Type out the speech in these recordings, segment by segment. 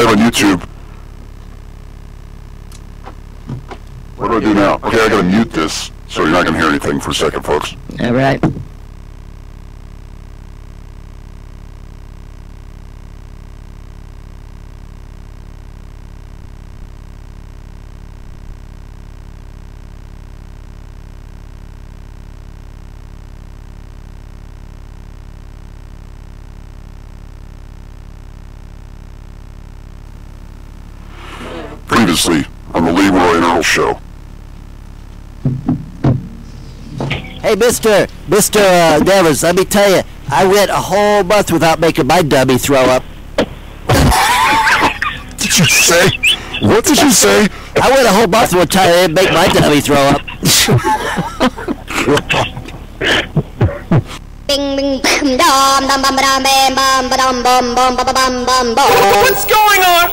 live on YouTube. What do I do now? Okay, I gotta mute this, so you're not gonna hear anything for a second, folks. All right. Previously on the Leroy and Earl show. Hey, Mr. Devers, let me tell you, I went a whole month without making my dummy throw up. Did you say? What did you say? I went a whole month without trying to make my dummy throw up. What's going on?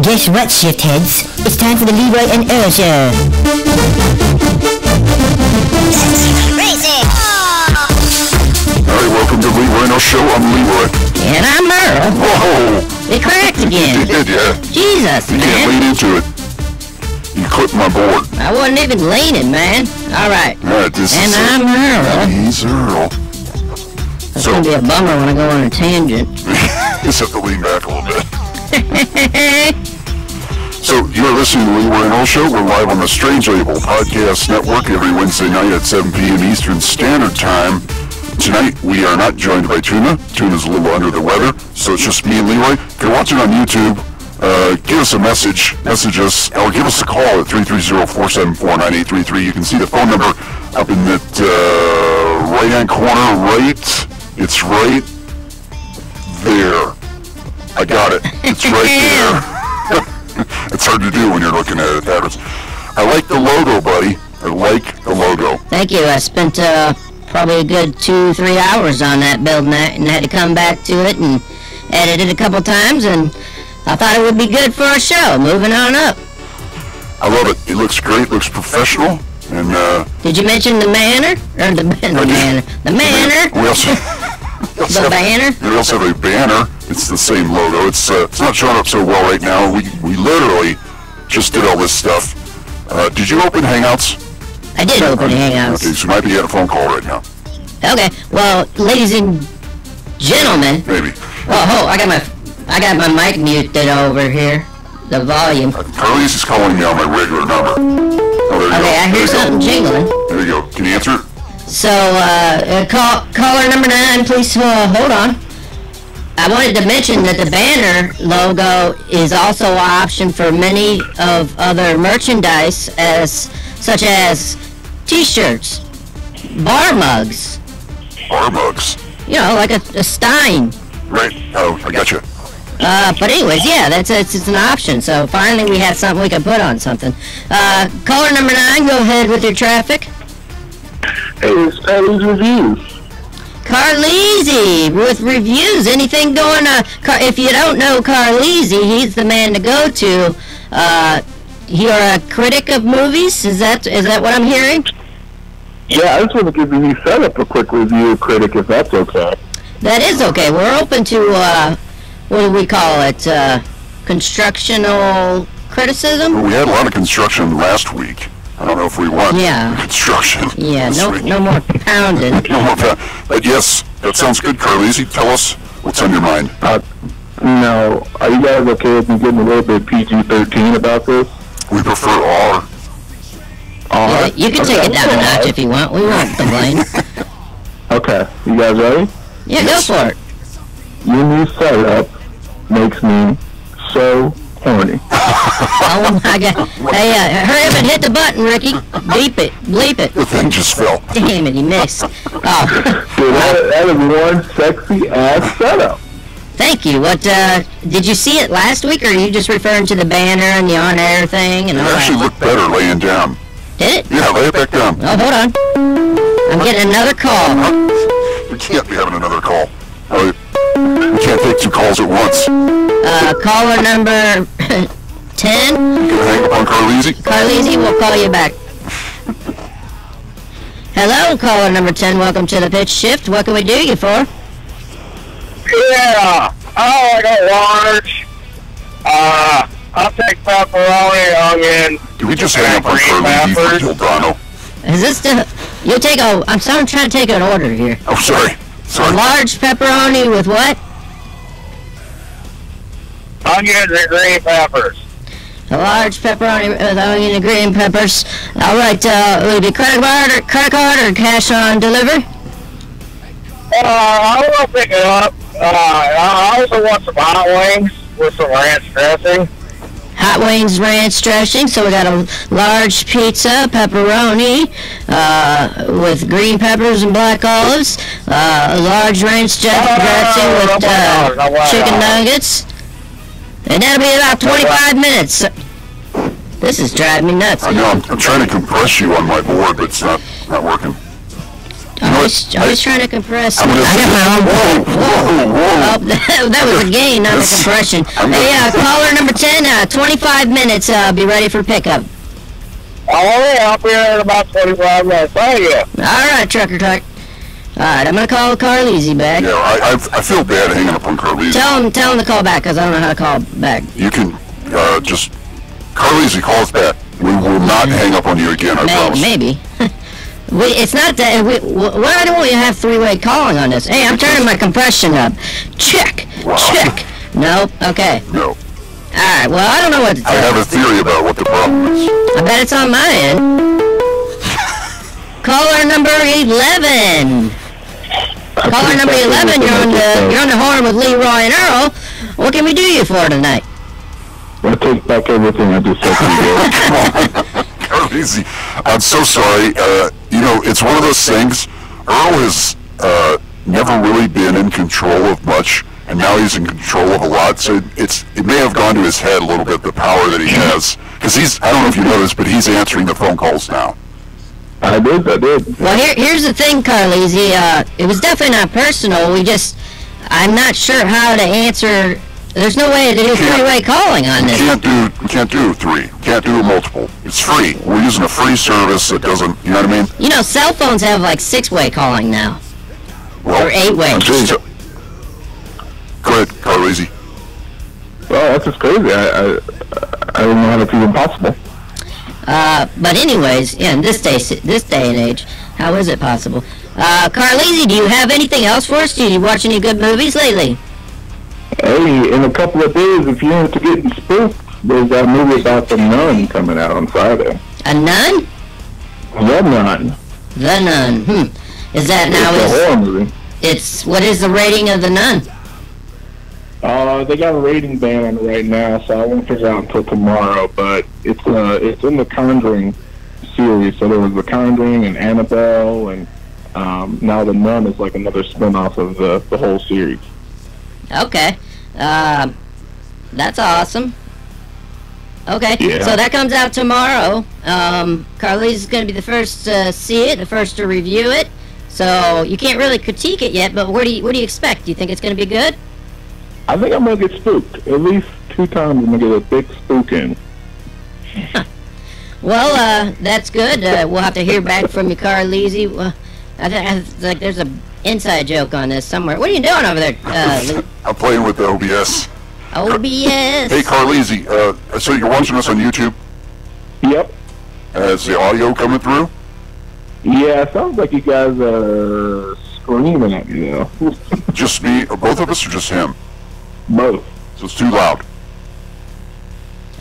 Guess what, shift-heads? It's time for the Leroy and Earl show. Crazy! Alright, welcome to the Leroy and Earl show. I'm Leroy. And I'm Earl. Whoa! It cracked again. You did, yeah. Jesus, You can't man. lean into it. You clipped my board. I wasn't even leaning, man. All right. Alright, this And is I'm Earl. He's Earl. It's going to be a bummer when I go on a tangent. Just have to lean back a little bit. So, you're listening to the Leroy and Earl show. We're live on the Strange Label Podcast Network every Wednesday night at 7 p.m. Eastern Standard Time. Tonight, we are not joined by Tuna. Tuna's a little under the weather, so it's just me and Leroy. If you're watching on YouTube, give us a message us, or give us a call at 330-474-9833. You can see the phone number up in that right-hand corner, right. It's right there. I got it. It's right there. It's hard to do when you're looking at it. I like the logo, buddy. I like the logo. Thank you. I spent probably a good 2-3 hours on that, building that, and had to come back to it and edit it a couple times, and I thought it would be good for a show. Moving on up. I love it. It looks great. Looks professional. And Did you mention the manner? Or the manner? The manner? we also The banner? We also have a banner. It's the same logo. It's not showing up so well right now. We literally just did all this stuff. Did you open Hangouts? I did open Hangouts. Okay, so you might be getting a phone call right now. Okay, well, ladies and gentlemen. Maybe. Oh, I got my mic muted over here. The volume. Carleezy's calling me on my regular number. Oh, there you go. Okay, I hear something jingling. There you go. Can you answer it? So, caller number 9, please hold on. I wanted to mention that the banner logo is also an option for many of other merchandise, such as T-shirts, bar mugs. Bar mugs. You know, like a Stein. Right. Oh, I got you. But anyways, yeah, it's an option. So finally we have something we can put on something. Caller number 9, go ahead with your traffic. Hey, it's Carleezy Reviews. Carleezy with reviews. Anything going on? If you don't know Carleezy, he's the man to go to. You're a critic of movies? Is that what I'm hearing? Yeah, I just want to give you set up a quick review critic, if that's okay. That is okay. We're open to, what do we call it? Constructional criticism? Well, we had a lot of construction last week. I don't know if we want construction. Yeah, no more pounding. No more pounding. But yes, that sounds good, Carleezy. Tell us what's on your mind. No, are you guys okay with me getting a little bit PG-13 about this? We prefer R. Yeah, you can take it down a notch if you want. We won't complain. Okay, you guys ready? Yeah, Yes. go for it. Your new setup makes me so horny. Oh my God! Hey, hurry up and hit the button, Ricky. Beep it, bleep it. The thing just fell. Damn it, he missed. Oh, Dude, that is one sexy ass setup. thank you. What? Did you see it last week, or are you just referring to the banner and the on-air thing and It all actually that? looked better laying down. Did it? Yeah, lay it back down. Oh, hold on. I'm getting another call. We can't be having another call. We can't take 2 calls at once. Caller number 10. Gonna hang up on Carleezy? Carleezy, we'll call you back. Hello, caller number 10. Welcome to the pitch shift. What can we do you for? Yeah, I like a large. I'll take pepperoni, onion. Can we just hang up on Carleezy for Gildano? Is this the... You take a... I'm sorry, I'm trying to take an order here. Oh, sorry. A large pepperoni with what? Onions and green peppers. A large pepperoni with onion and green peppers. All right, will it be credit card or cash on delivery? I will pick it up. I also want some hot wings with some ranch dressing. Hot wings, ranch dressing. So we got a large pizza, pepperoni, with green peppers and black olives. A large ranch dressing with chicken nuggets. And that'll be about 25 minutes. This is driving me nuts. I know. I'm trying to compress you on my board, but it's not working. Always trying to compress. I'm gonna say, whoa. Oh, that was a gain, not a compression. Hey, caller number 10, 25 minutes. Be ready for pickup. Oh, yeah, I'll be there in about 25 minutes. Thank you. All right, trucker truck. All right, I'm going to call Carleezy back. Yeah, I feel bad hanging up on Carleezy. Tell him to call back, because I don't know how to call back. You can just... Carleezy, call us back. We will not hang up on you again, I promise. Maybe. It's not that... Why don't we have three-way calling on this? Hey, I'm turning my compression up. Check. Wow. Check. No? Okay. No. All right, well, I don't know what to tell I have a theory about what the problem is. I bet it's on my end. Caller number 11. Caller number 11, you're on the horn with Leroy and Earl. What can we do you for tonight? I take back everything I just said to you. Carleezy, I'm so sorry. It's one of those things. Earl has never really been in control of much, and now he's in control of a lot. So it may have gone to his head a little bit, the power that he has. Because I don't know if you noticed, but he's answering the phone calls now. I did. Well, here's the thing, Carleezy. It was definitely not personal. I'm not sure how to answer. There's no way to do three-way calling on this. We can't do three. Can't do multiple. It's free. We're using a free service that doesn't, you know what I mean? You know, cell phones have like six-way calling now. Well, or eight-way. Go ahead, Carleezy. Well, that's just crazy. I don't know how that's even possible. But anyways, yeah, in this day and age, how is it possible? Carleezy, do you have anything else for us? Did you watch any good movies lately? Hey, in a couple of days, if you're into getting spooked, there's that movie about the nun coming out on Friday. A nun? The Nun. The Nun. Is that now? It's a horror movie. What is the rating of The Nun? They got a rating ban on it right now, so I won't figure out until tomorrow. But it's in the Conjuring series. So there was the Conjuring and Annabelle, and now The Nun is like another spin-off of the whole series. Okay. That's awesome. Okay, yeah. So that comes out tomorrow. Carleezy's going to be the first to see it, the first to review it. So you can't really critique it yet, but what do you expect? Do you think it's going to be good? I think I'm going to get spooked. At least 2 times I'm going to get a big spook in. Well, that's good. We'll have to hear back from you, Carleezy. Well, I think there's a inside joke on this somewhere. What are you doing over there, Lee? I'm playing with the OBS. OBS. Hey, Carleezy, so you're watching us on YouTube? Yep. Is the audio coming through? Yeah, it sounds like you guys are screaming at me now. Just me, or both of us, or just him? Both. So it's too loud.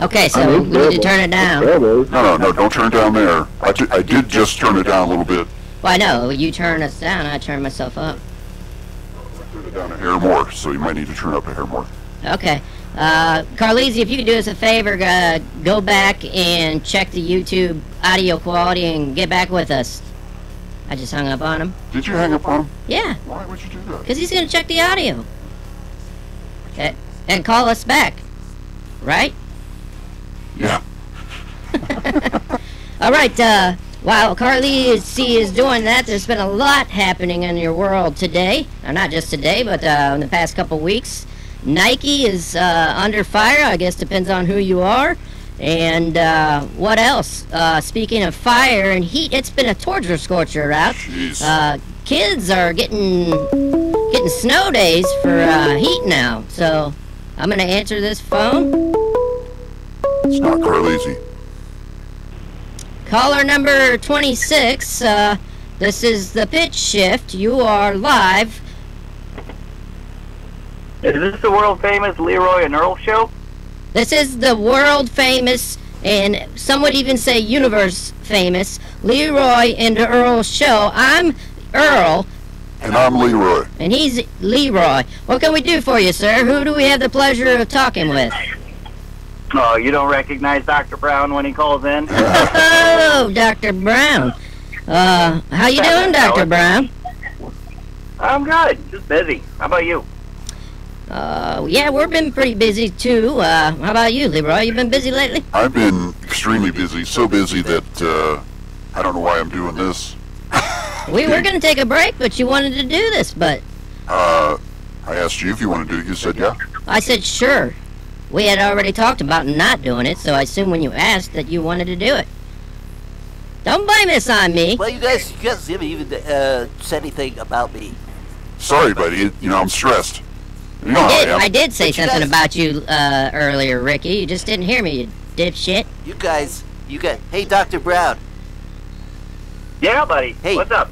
Okay, so we need to turn it down. No, don't turn it down there. I did just turn it down a little bit. Well, I know. You turn us down, I turn myself up. Turn it down a hair more, so you might need to turn up a hair more. Okay. Carleezy, if you could do us a favor, go back and check the YouTube audio quality and get back with us. I just hung up on him. Did you hang up on him? Yeah. Why would you do that? Because he's going to check the audio. Okay. And call us back. Right? Yeah. All right. While Carleezy is doing that, there's been a lot happening in your world today. Or not just today, but in the past couple weeks. Nike is under fire. I guess depends on who you are. And what else? Speaking of fire and heat, it's been a torture scorcher out. Kids are getting snow days for heat now. So I'm gonna answer this phone. It's not Carleezy. Caller number 26. This is the pitch shift. You are live. Is this the world famous Leroy and Earl show? This is the world famous, and some would even say universe famous, Leroy and Earl show. I'm Earl. And I'm Leroy. And he's Leroy. What can we do for you, sir? Who do we have the pleasure of talking with? Oh, you don't recognize Dr. Brown when he calls in? Oh, Dr. Brown. How you doing, Dr. Brown? I'm good. Just busy. How about you? Yeah, we've been pretty busy, too. How about you, Leroy? You been busy lately? I've been extremely busy. So busy that I don't know why I'm doing this. We were going to take a break, but you wanted to do this, but... I asked you if you want to do it. You said yeah. I said sure. We had already talked about not doing it, so I assume when you asked that you wanted to do it. Don't blame this on me. Well, you guys haven't even said anything about me. Sorry, buddy. You know, I'm stressed. You know how I am. I did say But you something guys- about you earlier, Ricky. You just didn't hear me, you dipshit. You guys, hey, Dr. Brown. Yeah, buddy. Hey, What's up?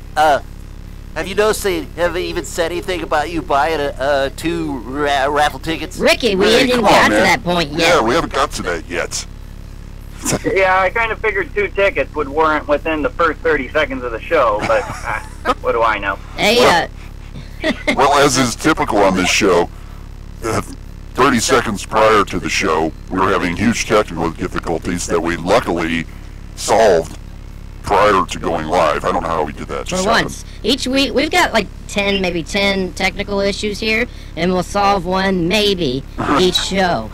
Have you noticed they haven't even said anything about you buying two raffle tickets? Ricky, we Hey, didn't come got on, to man. that point yet. Yeah, we haven't got to that yet. Yeah, I kind of figured 2 tickets would warrant within the first 30 seconds of the show, but what do I know? Hey, Well, as is typical on this show, 30 seconds prior to the show, we were having huge technical difficulties that we luckily solved prior to going live. I don't know how we did that. for Just once. Each week, we've got like 10, maybe 10 technical issues here, and we'll solve one maybe each show,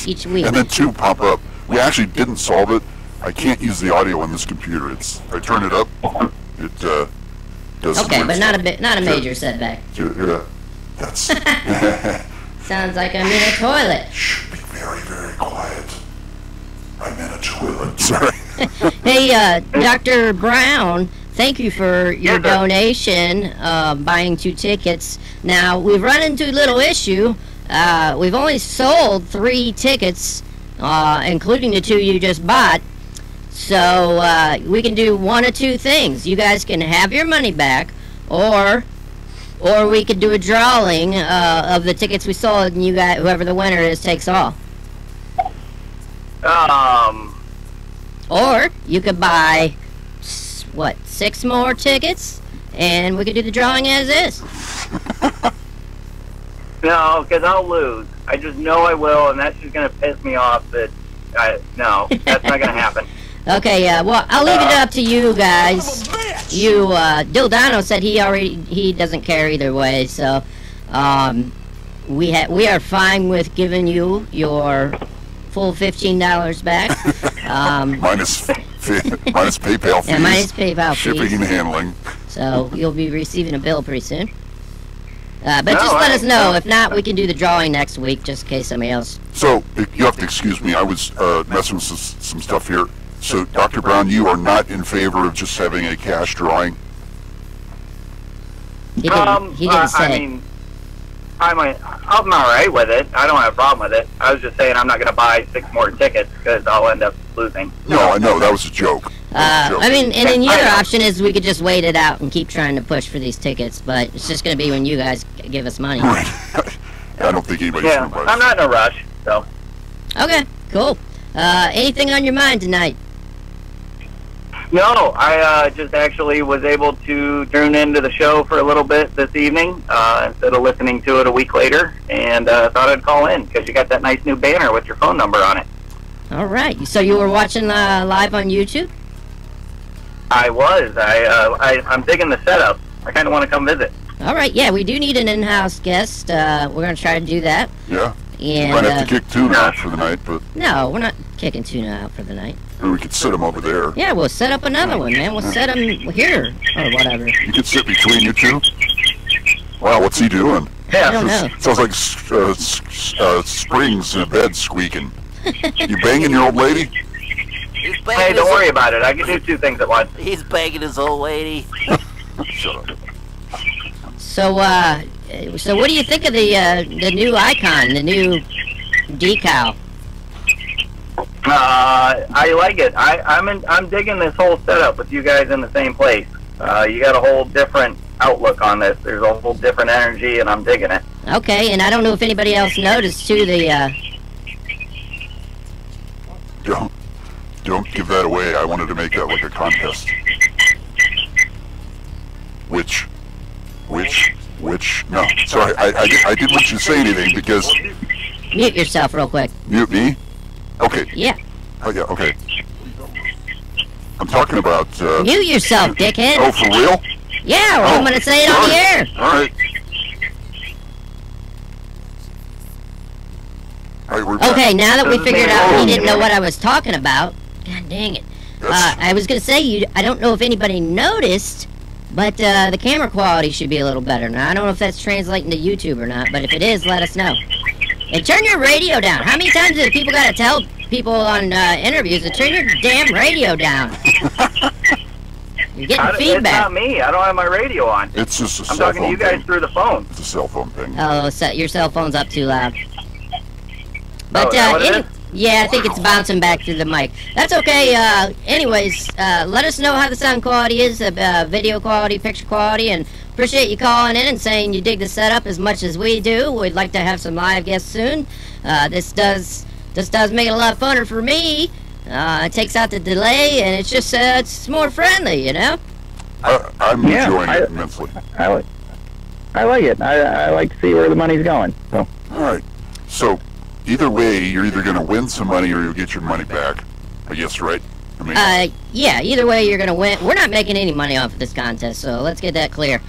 each week. And then 2 pop up. We actually didn't solve it. I can't use the audio on this computer. I turn it up. It does. some Okay, weird but stuff. not a major setback. Yeah, that's. Sounds like I'm in a toilet. Shh, be very, very quiet. I'm in a toilet. Sorry. Hey, Dr. Brown, thank you for your donation, buying 2 tickets. Now, we've run into a little issue. We've only sold 3 tickets, including the 2 you just bought. So, we can do one of 2 things. You guys can have your money back, or we could do a drawing of the tickets we sold, and you guys, whoever the winner is, takes all. Or you could buy, 6 more tickets, and we could do the drawing as is. No, because I'll lose. I just know I will, and that's just going to piss me off no, that's not going to happen. Okay, well, I'll leave it up to you guys. You, Dildano said he doesn't care either way, so, we are fine with giving you your full $15 back. Minus PayPal fees. Yeah, minus PayPal shipping fees. and handling. So you'll be receiving a bill pretty soon. But No, just let us know. no. If not, we can do the drawing next week, just in case somebody else. So, you have to excuse me. I was messing with some stuff here. So, Dr. Brown, you are not in favor of just having a cash drawing? He didn't say. I mean, I'm all right with it. I don't have a problem with it. I was just saying I'm not going to buy 6 more tickets because I'll end up losing. No, I know. That was a joke. I mean, and then the I other know. option is we could just wait it out and keep trying to push for these tickets, but it's just going to be when you guys give us money. Right. I don't think anybody's Yeah, going to buy I'm not in a rush, so. Okay, cool. Anything on your mind tonight? No, I just actually was able to tune into the show for a little bit this evening instead of listening to it a week later, and thought I'd call in because you got that nice new banner with your phone number on it. All right. So you were watching live on YouTube? I was. I'm digging the setup. I kind of want to come visit. All right. Yeah, we do need an in-house guest. We're going to try to do that. Yeah. And Might have to kick Tuna out for the night, but no, we're not kicking Tuna out for the night. or we could sit him over there. Yeah, we'll set up another one, man. We'll set him here or whatever. You could sit between you two. Wow, what's he doing? I don't know. Sounds like springs in a bed squeaking. You banging your old lady? He's Hey, banging don't his worry about it. I can do two things at once. He's banging his old lady. Shut up. So what do you think of the new icon, the new decal? I like it. I'm digging this whole setup with you guys in the same place. You got a whole different outlook on this. There's a whole different energy, and I'm digging it. Okay, and I don't know if anybody else noticed too Don't give that away. I wanted to make that like a contest. Which? No, sorry, I didn't want you to say anything because... Mute yourself real quick. Mute me? Okay. Yeah. Oh, yeah, okay. I'm talking about... Mute yourself, dickhead. Oh, for real? Yeah, or I'm gonna say it on the air. Alright. Alright, we're back. Okay, now that we figured out he didn't know what I was talking about, god dang it. I was gonna say, I don't know if anybody noticed, but the camera quality should be a little better. Now, I don't know if that's translating to YouTube or not, but if it is, let us know. And turn your radio down. How many times do people gotta tell people on interviews to turn your damn radio down? You're getting feedback. It's not me. I don't have my radio on. It's just a I'm cell talking to phone you guys thing. through the phone. It's a cell phone thing. Oh, so your cell phone's up too loud. But is that what it is? yeah, I think it's bouncing back through the mic. That's okay. Anyways, let us know how the sound quality is, video quality, picture quality, and appreciate you calling in and saying you dig the setup as much as we do. We'd like to have some live guests soon. This does make it a lot funner for me. It takes out the delay, and it's just it's more friendly, you know. I'm enjoying it immensely. I like it. I like to see where the money's going. So. All right. So either way, you're either going to win some money or you'll get your money back. I guess, right? I mean, yeah. Either way, you're gonna win. We're not making any money off of this contest, so let's get that clear.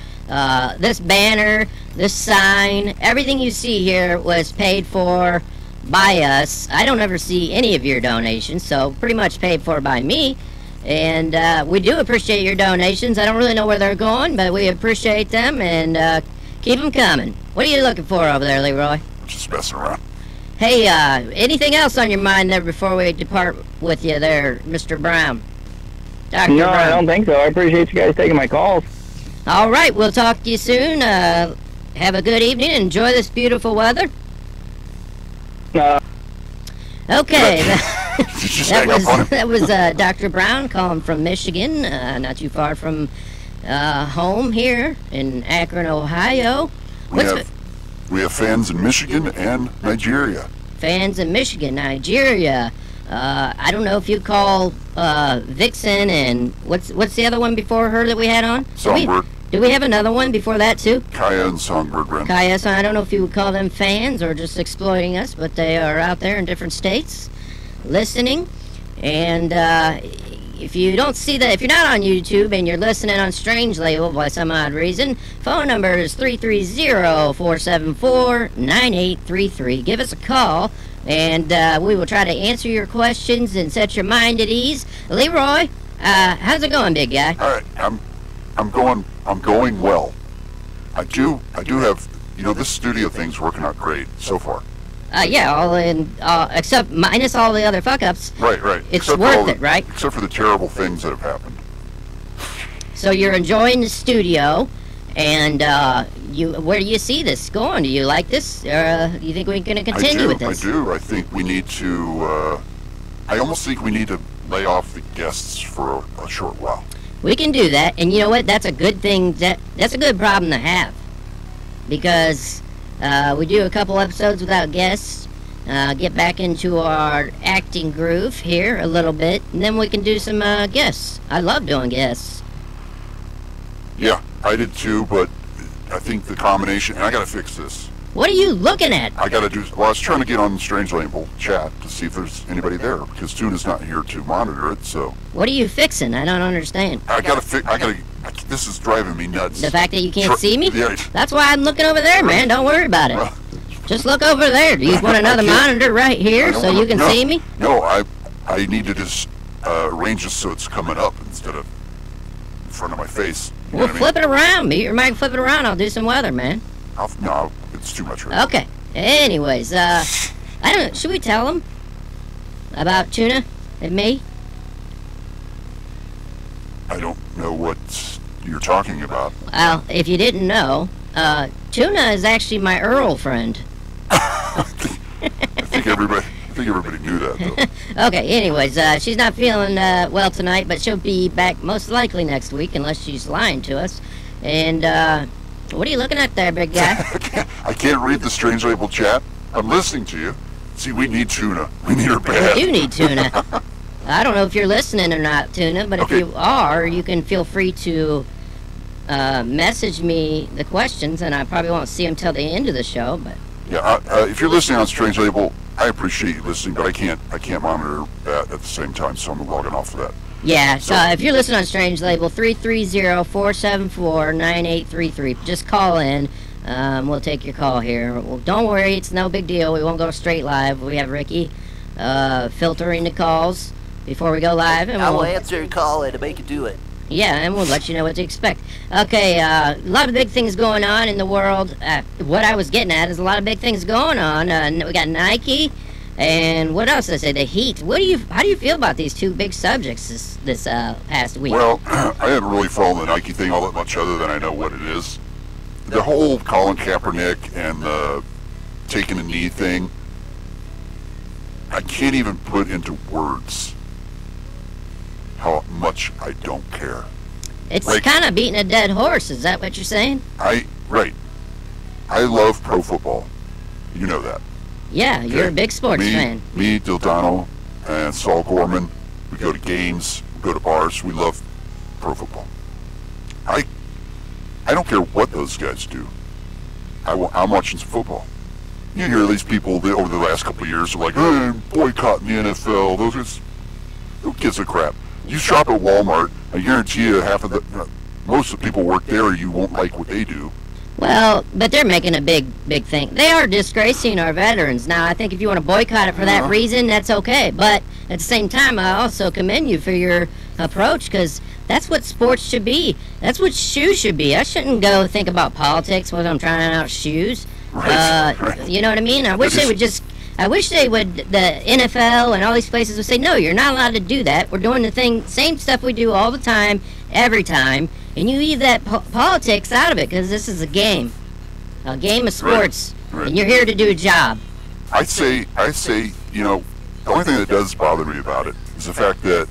This banner, this sign, everything you see here was paid for by us. I don't ever see any of your donations, so pretty much paid for by me. And we do appreciate your donations. I don't really know where they're going, but we appreciate them, and keep them coming. What are you looking for over there, Leroy? just messing around. Hey, anything else on your mind there before we depart with you there, Mr. Brown? Dr. No, Brown. I don't think so. I appreciate you guys taking my calls. All right, we'll talk to you soon. Have a good evening. Enjoy this beautiful weather. Okay. That was Dr. Brown calling from Michigan, not too far from home here in Akron, Ohio. We have fans in Michigan and Nigeria. Fans in Michigan, Nigeria. I don't know if you call Vixen and what's the other one before her that we had on? Songbird. Do we have another one before that too? Kaya and Songbird Wren. Kaya, so I don't know if you would call them fans or just exploiting us, but they are out there in different states listening. And if you don't see that, if you're not on YouTube and you're listening on Strange Label by some odd reason, phone number is 330-474-9833. Give us a call, and we will try to answer your questions and set your mind at ease. Leroy, how's it going, big guy? All right, I'm going well. I do have, this studio thing's working out great so far. Yeah, except minus all the other fuck-ups. Right. It's worth it, right? Except for the terrible things that have happened. So you're enjoying the studio, and where do you see this going? Do you like this, or do you think we're going to continue with this? I do. I think we need to, I almost think we need to lay off the guests for a short while. We can do that, and you know what? That's a good thing. That's a good problem to have, because we do a couple episodes without guests, get back into our acting groove here a little bit, and then we can do some guests. I love doing guests. Yeah, I did too, but I think the combination, and I gotta fix this. What are you looking at? I was trying to get on the Strange Label chat to see if there's anybody there, because Tuna's not here to monitor it, so. What are you fixing? I don't understand. This is driving me nuts. The fact that you can't see me? Yeah. That's why I'm looking over there, man. Don't worry about it. Just look over there. Do you want another monitor right here so you can see me? No, I need to just arrange this so it's coming up instead of in front of my face. Well, flip it around. Mute your mic, flip it around. I'll do some weather, man. No, it's too much right Okay. Anyways, I don't know. Should we tell them about Tuna and me? I don't know what you're talking about. Well, if you didn't know, Tuna is actually my Earl friend. I think everybody knew that, though. Okay, anyways, she's not feeling well tonight, but she'll be back most likely next week, unless she's lying to us. And, what are you looking at there, big guy? I can't read the Strange Label chat. I'm listening to you. See, we need Tuna. We need her bad. We do need Tuna. I don't know if you're listening or not, Tuna, but Okay. if you are, you can feel free to message me the questions, and I probably won't see them till the end of the show. But Yeah, if you're listening on Strange Label, I appreciate you listening, but I can't monitor that at the same time, so I'm logging off of that. yeah, so if you're listening on Strange Label, 330-474-9833, just call in. We'll take your call here. Well, don't worry, it's no big deal. We won't go straight live. We have Ricky filtering the calls before we go live, and I will we'll answer your call and make you do it. Yeah, and we'll let you know what to expect. Okay, a lot of big things going on in the world. What I was getting at is a lot of big things going on. We got Nike, and what else did I say? The Heat. How do you feel about these two big subjects this past week? Well, I haven't really followed the Nike thing all that much other than I know what it is. The whole Colin Kaepernick and the taking a knee thing, I can't even put into words how much I don't care. It's like- kind of beating a dead horse. Is that what you're saying? Right. I love pro football. You know that. Yeah, you're a big sports fan. Me, Dildano, and Saul Gorman, we go to games, we go to bars, we love pro football. I don't care what those guys do. I'm watching some football. You hear these people over the last couple of years are like, hey, boycotting the NFL. Who gives a crap? You shop at Walmart, I guarantee you most of the people work there, you won't like what they do. Well, but they're making a big thing. They are disgracing our veterans. Now, I think if you want to boycott it for that reason, that's okay. But at the same time, I also commend you for your approach, because that's what sports should be. That's what shoes should be. I shouldn't go think about politics when I'm trying out shoes. Right. You know what I mean? I wish they would, the NFL and all these places would say, no, you're not allowed to do that. We're doing the same stuff we do all the time, every time. And you leave that politics out of it, because this is a game of sports, Right. and you're here to do a job. I say, the only thing that does bother me about it is the fact that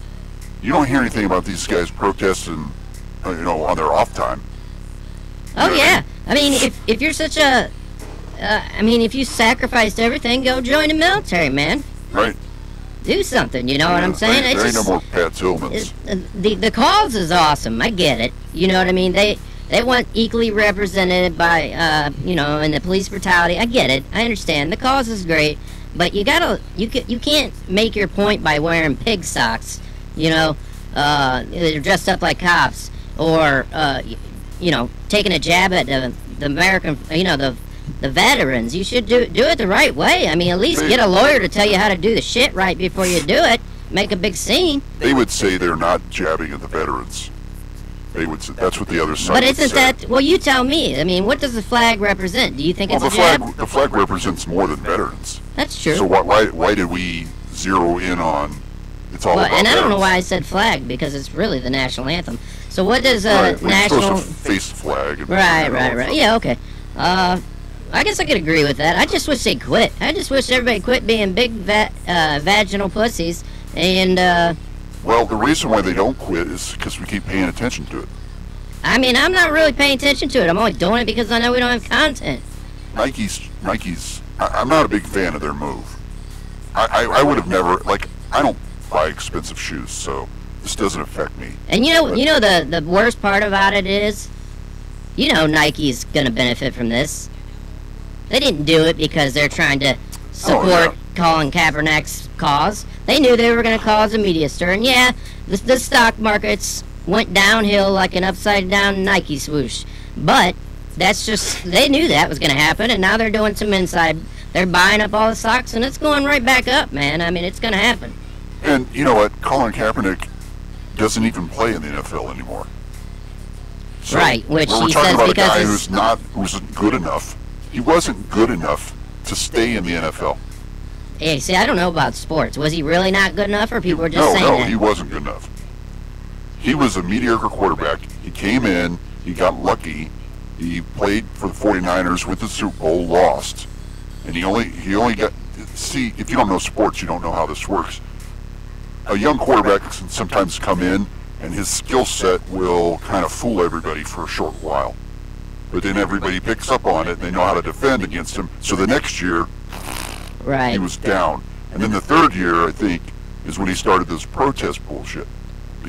you don't hear anything about these guys protesting, on their off time. Oh, Yeah. yeah. I mean, if you're such a, if you sacrificed everything, go join the military, man. Right. Do something, you know what I'm saying? There ain't no more Pat Tillmans. The cause is awesome. I get it. You know what I mean? They want equally represented by, in the police brutality. I get it. I understand. The cause is great, but you can't make your point by wearing pig socks. They're dressed up like cops, or taking a jab at the American, the veterans. You should do it the right way. I mean, at least get a lawyer to tell you how to do the shit right before you do it. Make a big scene. They would say they're not jabbing at the veterans. They would say that's what the other side But would isn't say. that? Well, you tell me. I mean, what does the flag represent? Do you think it's a jab? The flag represents more than veterans. That's true. So why did we zero in on? It's all about And I don't know veterans. why I said flag, because it's really the national anthem. So what does Right, we're national? supposed to face the flag. And, Right. Yeah, okay. I guess I could agree with that. I just wish they quit. I just wish everybody quit being big vaginal pussies. And, Well, the reason why they don't quit is because we keep paying attention to it. I mean, I'm not really paying attention to it. I'm only doing it because I know we don't have content. Nike's. I'm not a big fan of their move. I would have never, I don't buy expensive shoes, so this doesn't affect me. And the worst part about it is, Nike's going to benefit from this. They didn't do it because they're trying to support Colin Kaepernick's cause. They knew they were going to cause a media stir. And yeah, the stock markets went downhill like an upside-down Nike swoosh. But that's just, they knew that was going to happen, and now they're doing some inside. They're buying up all the stocks, and it's going right back up, man. I mean, it's going to happen. And you know what? Colin Kaepernick doesn't even play in the NFL anymore. So Right, which we're he talking says about a because guy it's- who wasn't good enough. He wasn't good enough to stay in the NFL. Hey, see, I don't know about sports. Was he really not good enough, or people were just saying No, that? he wasn't good enough. He was a mediocre quarterback. He came in, he got lucky. He played for the 49ers with the Super Bowl, lost. And he only got, see, if you don't know sports, you don't know how this works. A young quarterback can sometimes come in, and his skill set will kind of fool everybody for a short while. But then everybody picks up on it, and they know how to defend against him. So the next year, he was down. And then the third year, I think, is when he started this protest bullshit.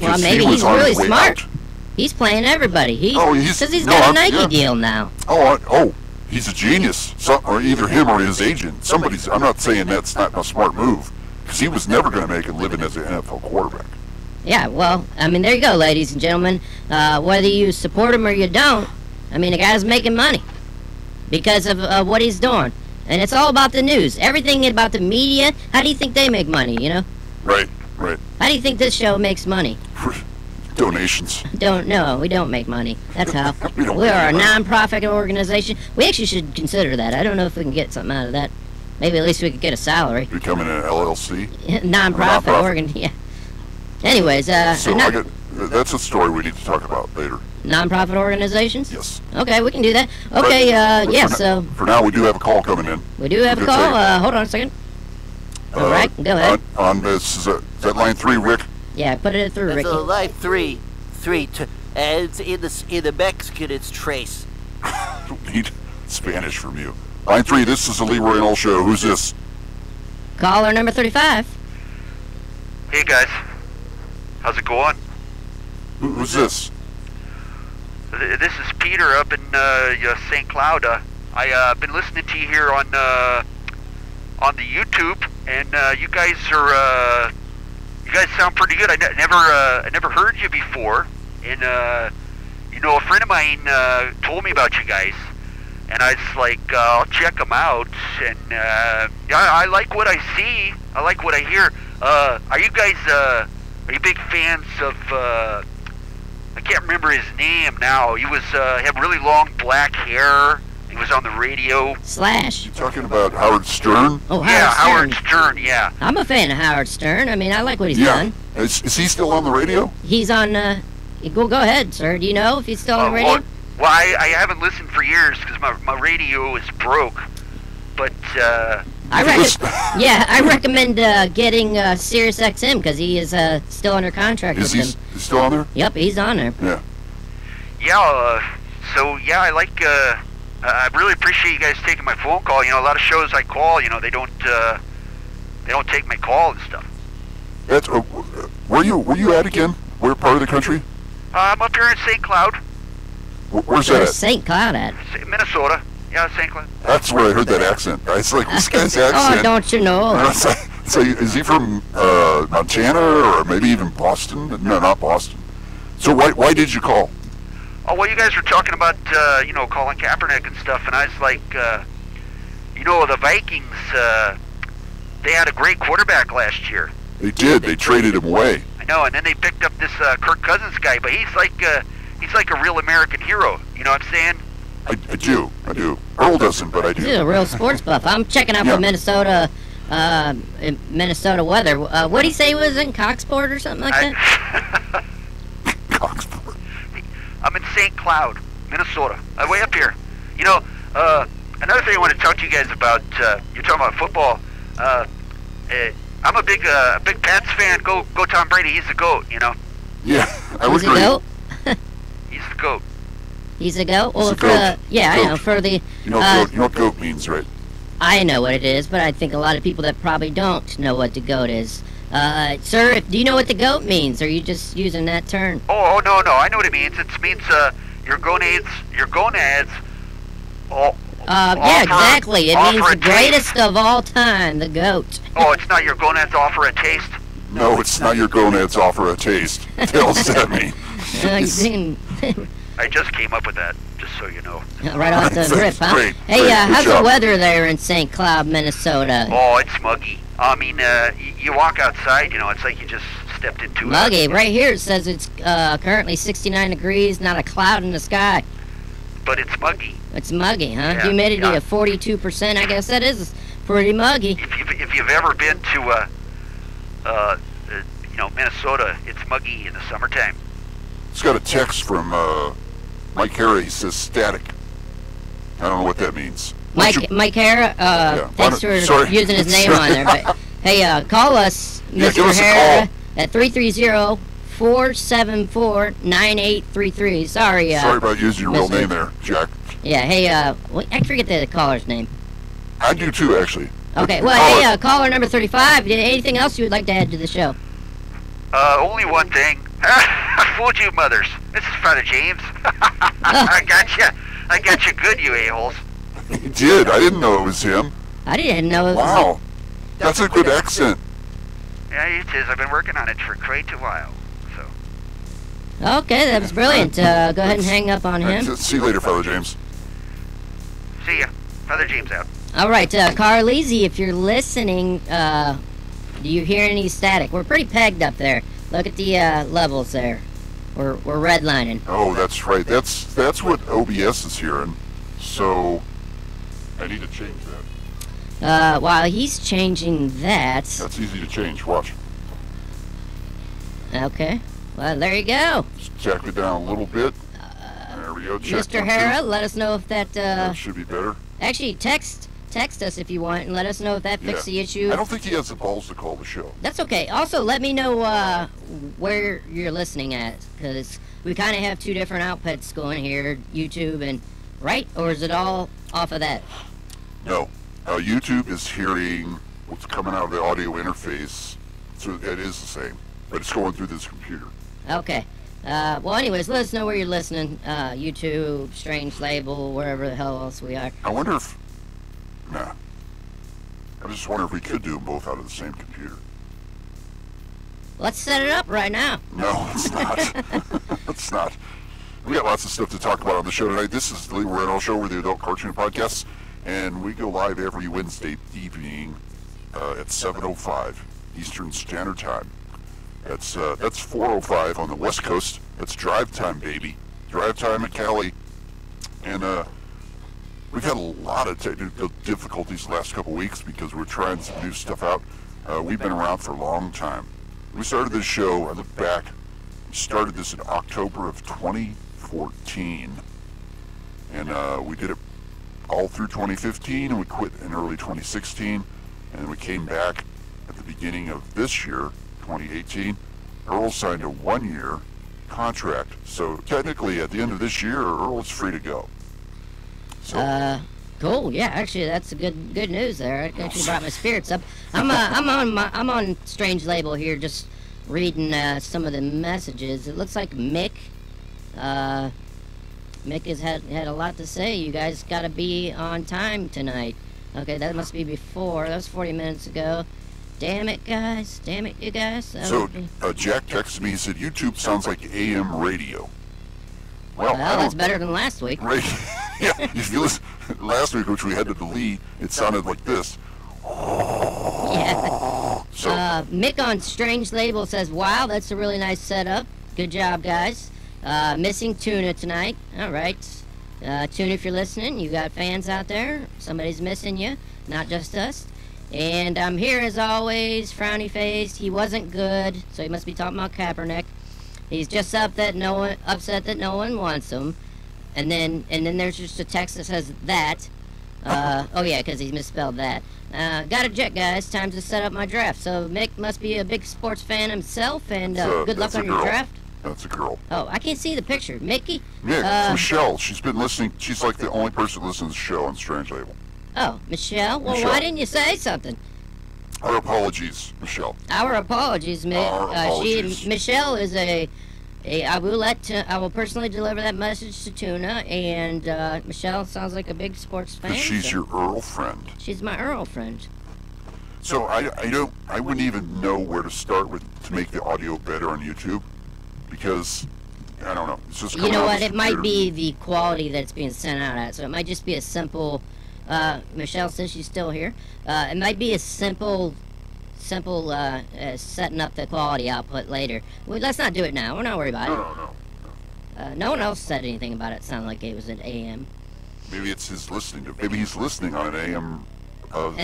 Well, maybe he's really smart. He's playing everybody. Because he's got a Nike deal now. He's a genius. Or either him or his agent. I'm not saying that's not a smart move. Because he was never going to make a living as an NFL quarterback. Yeah, well, I mean, there you go, ladies and gentlemen. Whether you support him or you don't, I mean, the guy's making money because of what he's doing. And it's all about the news. Everything about the media, how do you think they make money, you know? Right. How do you think this show makes money? Donations. No, we don't make money. That's how. We are a non-profit organization. We actually should consider that. I don't know if we can get something out of that. Maybe at least we could get a salary. Becoming an LLC? Non-profit organ, yeah. Anyways, that's a story we need to talk about later. Non-profit organizations? Yes. Okay, we can do that. Okay, so... For now, we do have a call coming in. We do have a call? Hold on a second. All right, go ahead. On this, is that line 3, Rick? Yeah, put it through, Ricky. That's line 3. And it's in the Mexican, it's Trace. I don't need Spanish from you. Line 3, this is the Leroy and Earl Show. Who's this? Caller number 35. Hey, guys. How's it going? Who's this? This is Peter up in St. Cloud. I've been listening to you here on the YouTube, and you guys sound pretty good. I never heard you before, and a friend of mine told me about you guys, and I was like, I'll check them out, and I like what I see. I like what I hear. Are you guys are you big fans of? I can't remember his name now. He was had really long black hair. He was on the radio. Slash. You talking about Howard Stern? Oh, Howard Stern. Yeah. I'm a fan of Howard Stern. I mean, I like what he's done. Is he still on the radio? He's on. Go ahead, sir. Do you know if he's still on the radio? Well, I haven't listened for years because my radio is broke. But I recommend getting Sirius XM because he is still under contract with them. Is he still on there? Yep, he's on there. Yeah. Yeah. So I like. I really appreciate you guys taking my phone call. You know, a lot of shows I call, they don't take my call and stuff. That's where you at again? Where part of the country? I'm up here in St. Cloud. Where's that at? St. Cloud at? Minnesota. Yeah, St. Cloud. That's where I heard that accent. It's like this guy's accent. Oh, don't you know? So is he from Montana or maybe even Boston? No, not Boston. So why did you call? Oh, well, you guys were talking about, Colin Kaepernick and stuff, and I was like, the Vikings, they had a great quarterback last year. They did. They traded him away. I know, and then they picked up this Kirk Cousins guy, but he's like a real American hero. You know what I'm saying? I do. Earl doesn't, but I do. He's a real sports buff. I'm checking out for Minnesota weather. What did he say he was in Coxport or something like that? Coxport. I'm in St. Cloud, Minnesota. Way up here. Another thing I want to talk to you guys about. You're talking about football. I'm a big Pats fan. Go Tom Brady. He's the GOAT. Yeah, I would agree. He's the GOAT. He's a goat. Well, goat. I know for the. You know what goat means, right? I know what it is, but I think a lot of people that probably don't know what the goat is. Sir, do you know what the goat means? Or are you just using that term? Oh no, I know what it means. It means your gonads. Yeah, exactly. It means the greatest of all time, the goat. Oh, it's not your gonads offer a taste? No, it's not your gonads offer a taste. What the hell does that mean? I just came up with that, just so you know. Right off the rip, huh? Great. Hey, how's the weather there in St. Cloud, Minnesota? Oh, it's muggy. I mean, you walk outside, it's like you just stepped into muggy. Right here it says it's currently 69 degrees, not a cloud in the sky. But it's muggy. It's muggy, huh? Yeah, Humidity of 42%. I guess that is pretty muggy. If you've ever been to Minnesota, it's muggy in the summertime. It's got a text from Mike Harry. He says static. I don't know what that means. Mike Hara, thanks for using his name on there. But, hey, call us, Mr. Hara, at 330-474-9833. Sorry about using your real name there, Jack. Yeah, hey, I forget the caller's name. I do too, actually. Okay, well, hey, caller number 35, anything else you would like to add to the show? Only one thing. I fooled you, mothers. This is Father James. I got you good, you a-holes. He did. I didn't know it was him. I didn't know it was Wow. That's a good accent. Yeah, it is. I've been working on it for quite a while. So. Okay, that was brilliant. Go ahead and hang up on him. See you later, Father James. See ya. Father James out. All right, Carleezy, if you're listening, do you hear any static? We're pretty pegged up there. Look at the levels there. We're redlining. Oh, that's right. That's what OBS is hearing. So I need to change that. While he's changing that. That's easy to change. Watch. Okay. Well, there you go. Just jack it down a little bit. There we go. Check Mr. Hara, let us know if that. That should be better. Actually, text us if you want and let us know if that fixed the issue. I don't think he has the balls to call the show. That's okay. Also, let me know where you're listening at, because we kind of have two different outputs going here, YouTube and right, or is it all off of that? No. YouTube is hearing what's coming out of the audio interface, so it is the same, but it's going through this computer. Okay. Well, anyways, let us know where you're listening. YouTube, Strange Label, wherever the hell else we are. I wonder if... Nah. I just wonder if we could do them both out of the same computer. Let's set it up right now. No, it's not. It's not. We got lots of stuff to talk about on the show tonight. This is the Leroy and Earl Show. We're the Adult Cartoon Podcast, and we go live every Wednesday evening at 7:05 Eastern Standard Time. That's 4:05 on the West Coast. That's drive time, baby. Drive time at Cali. And we've had a lot of technical difficulties the last couple weeks because we're trying some new stuff out. We've been around for a long time. We started this show, I look back, we started this in October of 2014. And we did it all through 2015, and we quit in early 2016. And then we came back at the beginning of this year, 2018. Earl signed a 1-year contract. So technically, at the end of this year, Earl is free to go. So, cool. Yeah, actually, that's a good news there. It actually brought my spirits up. I'm on Strange Label here, just reading some of the messages. It looks like Mick has had a lot to say. You guys got to be on time tonight. Okay, that must be before. That was 40 minutes ago. Damn it, guys. Damn it, you guys. So, Jack texted me. He said, YouTube sounds like AM radio. Well, that's better than last week. Right. Yeah, if you listen, last week, which we had to delete, it sounded like this. Yeah. So, Mick on Strange Label says, wow, that's a really nice setup. Good job, guys. Missing Tuna tonight. All right. Tuna, if you're listening, you got fans out there. Somebody's missing you, not just us. And I'm here as always, frowny faced. He wasn't good, so he must be talking about Kaepernick. He's just upset that no one wants him. And then there's just a text that says that. Oh yeah, because he misspelled that. Got a jet, guys. Time to set up my draft. So Mick must be a big sports fan himself, and good luck on your draft. That's a girl. Oh, I can't see the picture. Mickey? Michelle. She's been listening. She's like the only person that listens to the show on Strange Label. Oh, Michelle? Well, why didn't you say something? Our apologies, Michelle. Our apologies, Mick. Michelle is I will personally deliver that message to Tuna, and Michelle sounds like a big sports fan. She's your Earl friend. She's my Earl friend. So I wouldn't even know where to start with to make the audio better on YouTube, because I don't know. It's just you know what? It might be the quality that's being sent out at. So it might just be a simple. Michelle says she's still here. It might be a simple setting up the quality output later. Well, let's not do it now. We're not worried about it. No one else said anything about it. Sounded like it was an AM. Maybe it's his listening to. Maybe he's listening on an AM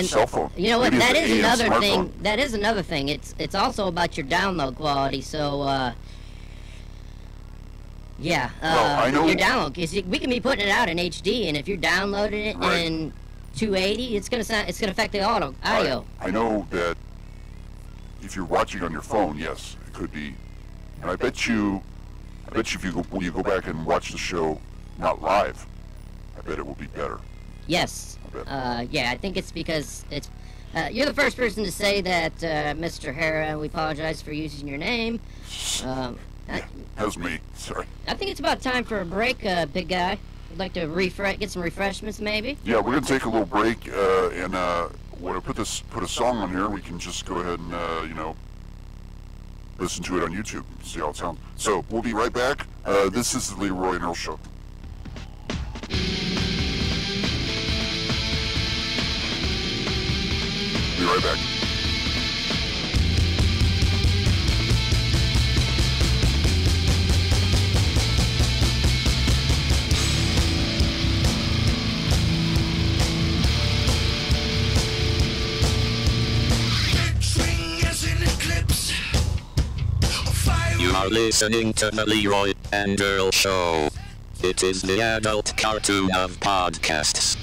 cell phone. You know what? Maybe That it's is an AM another thing. smartphone. That is another thing. It's also about your download quality. So Yeah, Well, I know- your download, because we can be putting it out in HD, and if you're downloading it Right. in 280, it's gonna affect the audio. I know that if you're watching on your phone, yes, it could be. And I bet you if you go back and watch the show not live, I bet it will be better. Yes. I bet. Yeah, I think it's because it's. You're the first person to say that, Mr. Hara. We apologize for using your name. That was me. Sorry. I think it's about time for a break, big guy. Would like to get some refreshments, maybe. Yeah, we're gonna take a little break, and when I put a song on here, we can just go ahead and listen to it on YouTube, see how it sounds. So we'll be right back. This is the Leroy and Earl Show. Be right back. You are listening to the Leroy and Earl Show. It is the adult cartoon of podcasts.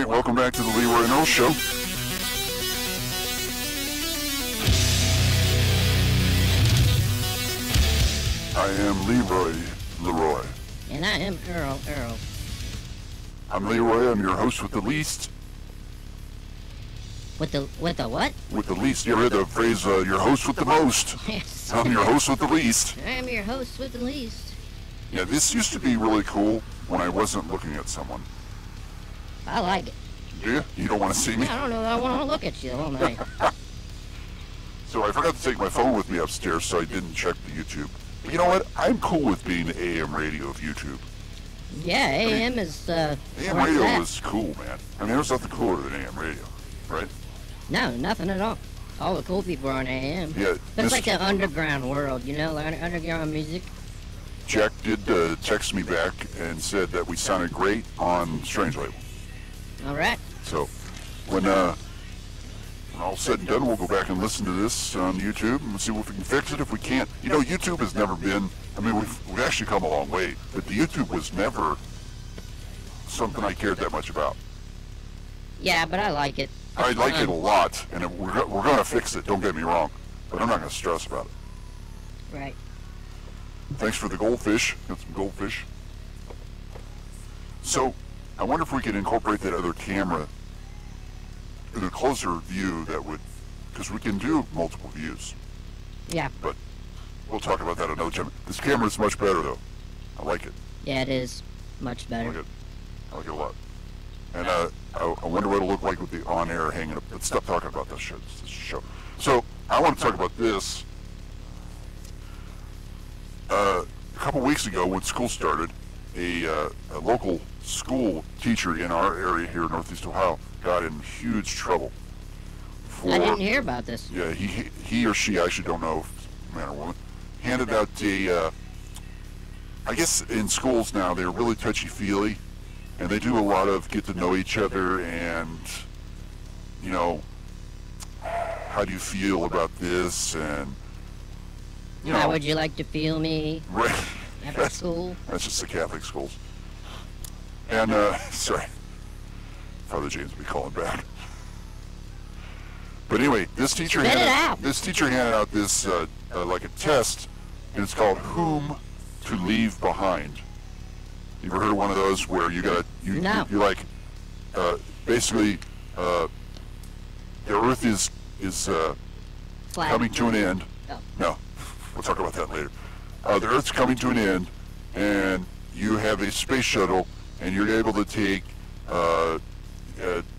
Welcome back to the Leroy and Earl Show. I am Leroy. And I am Earl. I'm Leroy. I'm your host with the least. With the what? With the least. You ever heard the phrase, your host with the most? Yes. I'm your host with the least. I am your host with the least. Yeah, this used to be really cool when I wasn't looking at someone. I like it. Do you? You don't want to see me? I don't know. I want to look at you all night. So I forgot to take my phone with me upstairs, so I didn't check the YouTube. But you know what? I'm cool with being the AM radio of YouTube. Yeah, AM is. AM radio is cool, man. I mean, there's nothing cooler than AM radio, right? No, nothing at all. All the cool people are on AM. Yeah. It's like the underground world, you know, like underground music. Jack did text me back and said that we sounded great on Strange Label. All right. So when all said and done, we'll go back and listen to this on YouTube and see if we can fix it. If we can't, you know, YouTube has never been. I mean, we've actually come a long way, but the YouTube was never something I cared that much about. Yeah, but I like it. I like it a lot, and we're going to fix it, don't get me wrong, but I'm not going to stress about it. Right. Thanks for the goldfish. Got some goldfish. So, I wonder if we could incorporate that other camera in a closer view that would, because we can do multiple views. Yeah. But we'll talk about that another time. This camera is much better, though. I like it. Yeah, it is much better. I like it a lot. And I wonder what it'll look like with the on-air hanging up. Let's stop talking about this show. So, I want to talk about this. A couple weeks ago, when school started, a local school teacher in our area here in Northeast Ohio got in huge trouble. I didn't hear about this. Yeah, he or she, I actually don't know if man or woman, handed out I guess in schools now, they're really touchy-feely, and they do a lot of get to know each other and, you know, how do you feel about this, and, you know. How would you like to feel me? Right. After school? That's just the Catholic schools. And, sorry. Father James will be calling back. But anyway, this teacher handed out this, like a test, and it's called Whom to Leave Behind. You ever heard of one of those where you gotta, you like, basically, the Earth is coming to an end. Oh. No, we'll talk about that later. The Earth's coming to an end, and you have a space shuttle, and you're able to take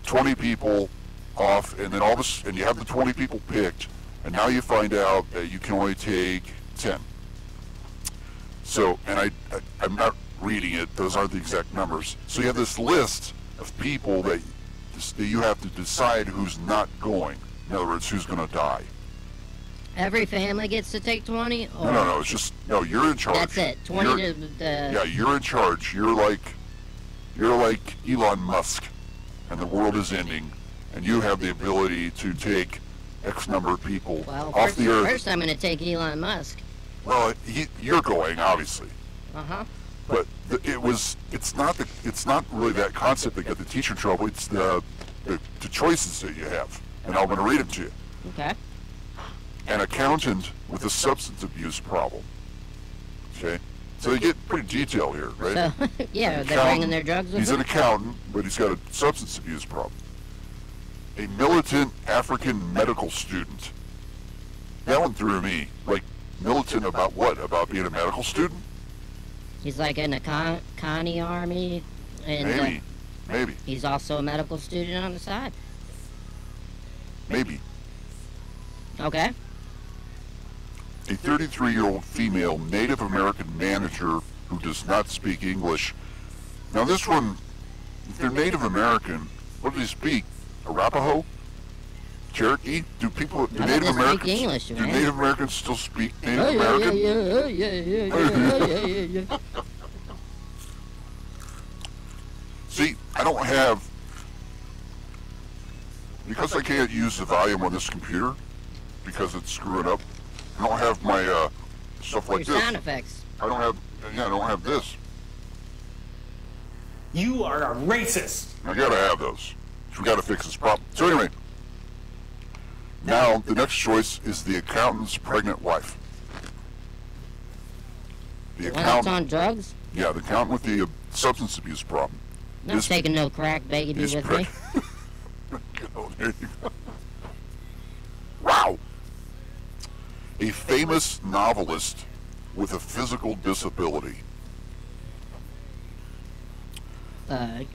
20 people off, and then and you have the 20 people picked, and now you find out that you can only take 10. So, and I'm not reading it; those aren't the exact numbers. So you have this list of people that you have to decide who's not going. In other words, who's going to die. Every family gets to take 20? Or No, it's just, no, you're in charge. That's it, 20 to the... Yeah, you're in charge. You're like Elon Musk, and the world is ending, and you have the ability to take X number of people off the Earth. First I'm going to take Elon Musk. Well, you're going, obviously. Uh-huh. But it's not really that concept that got the teacher in trouble. It's the choices that you have, and I'm going to read them to you. Okay. An accountant with a substance abuse problem. Okay? So they get pretty detailed here, right? So, yeah, they're bringing their drugs with He's them? an accountant, but he's got a substance abuse problem. A militant African medical student. That one threw me. Like, militant about what? About being a medical student? He's like in the Connie Army. And, Maybe. He's also a medical student on the side. Maybe. Okay. A 33-year-old female Native American manager who does not speak English. Now this one, if they're Native American, what do they speak? Arapaho? Cherokee? Do Native Americans still speak Native American? Yeah. See, I don't have, because I can't use the volume on this computer, because it's screwing up, I don't have my stuff like Your this. sound effects. I don't have this. You are a racist. I gotta have those. So we gotta fix this problem. So anyway, now the next choice is the accountant's pregnant wife. The one that's on accountant. drugs? Yeah, the accountant with the substance abuse problem. Not taking no crack, baby, with me. Oh, there you go. Wow. A famous novelist with a physical disability. Right.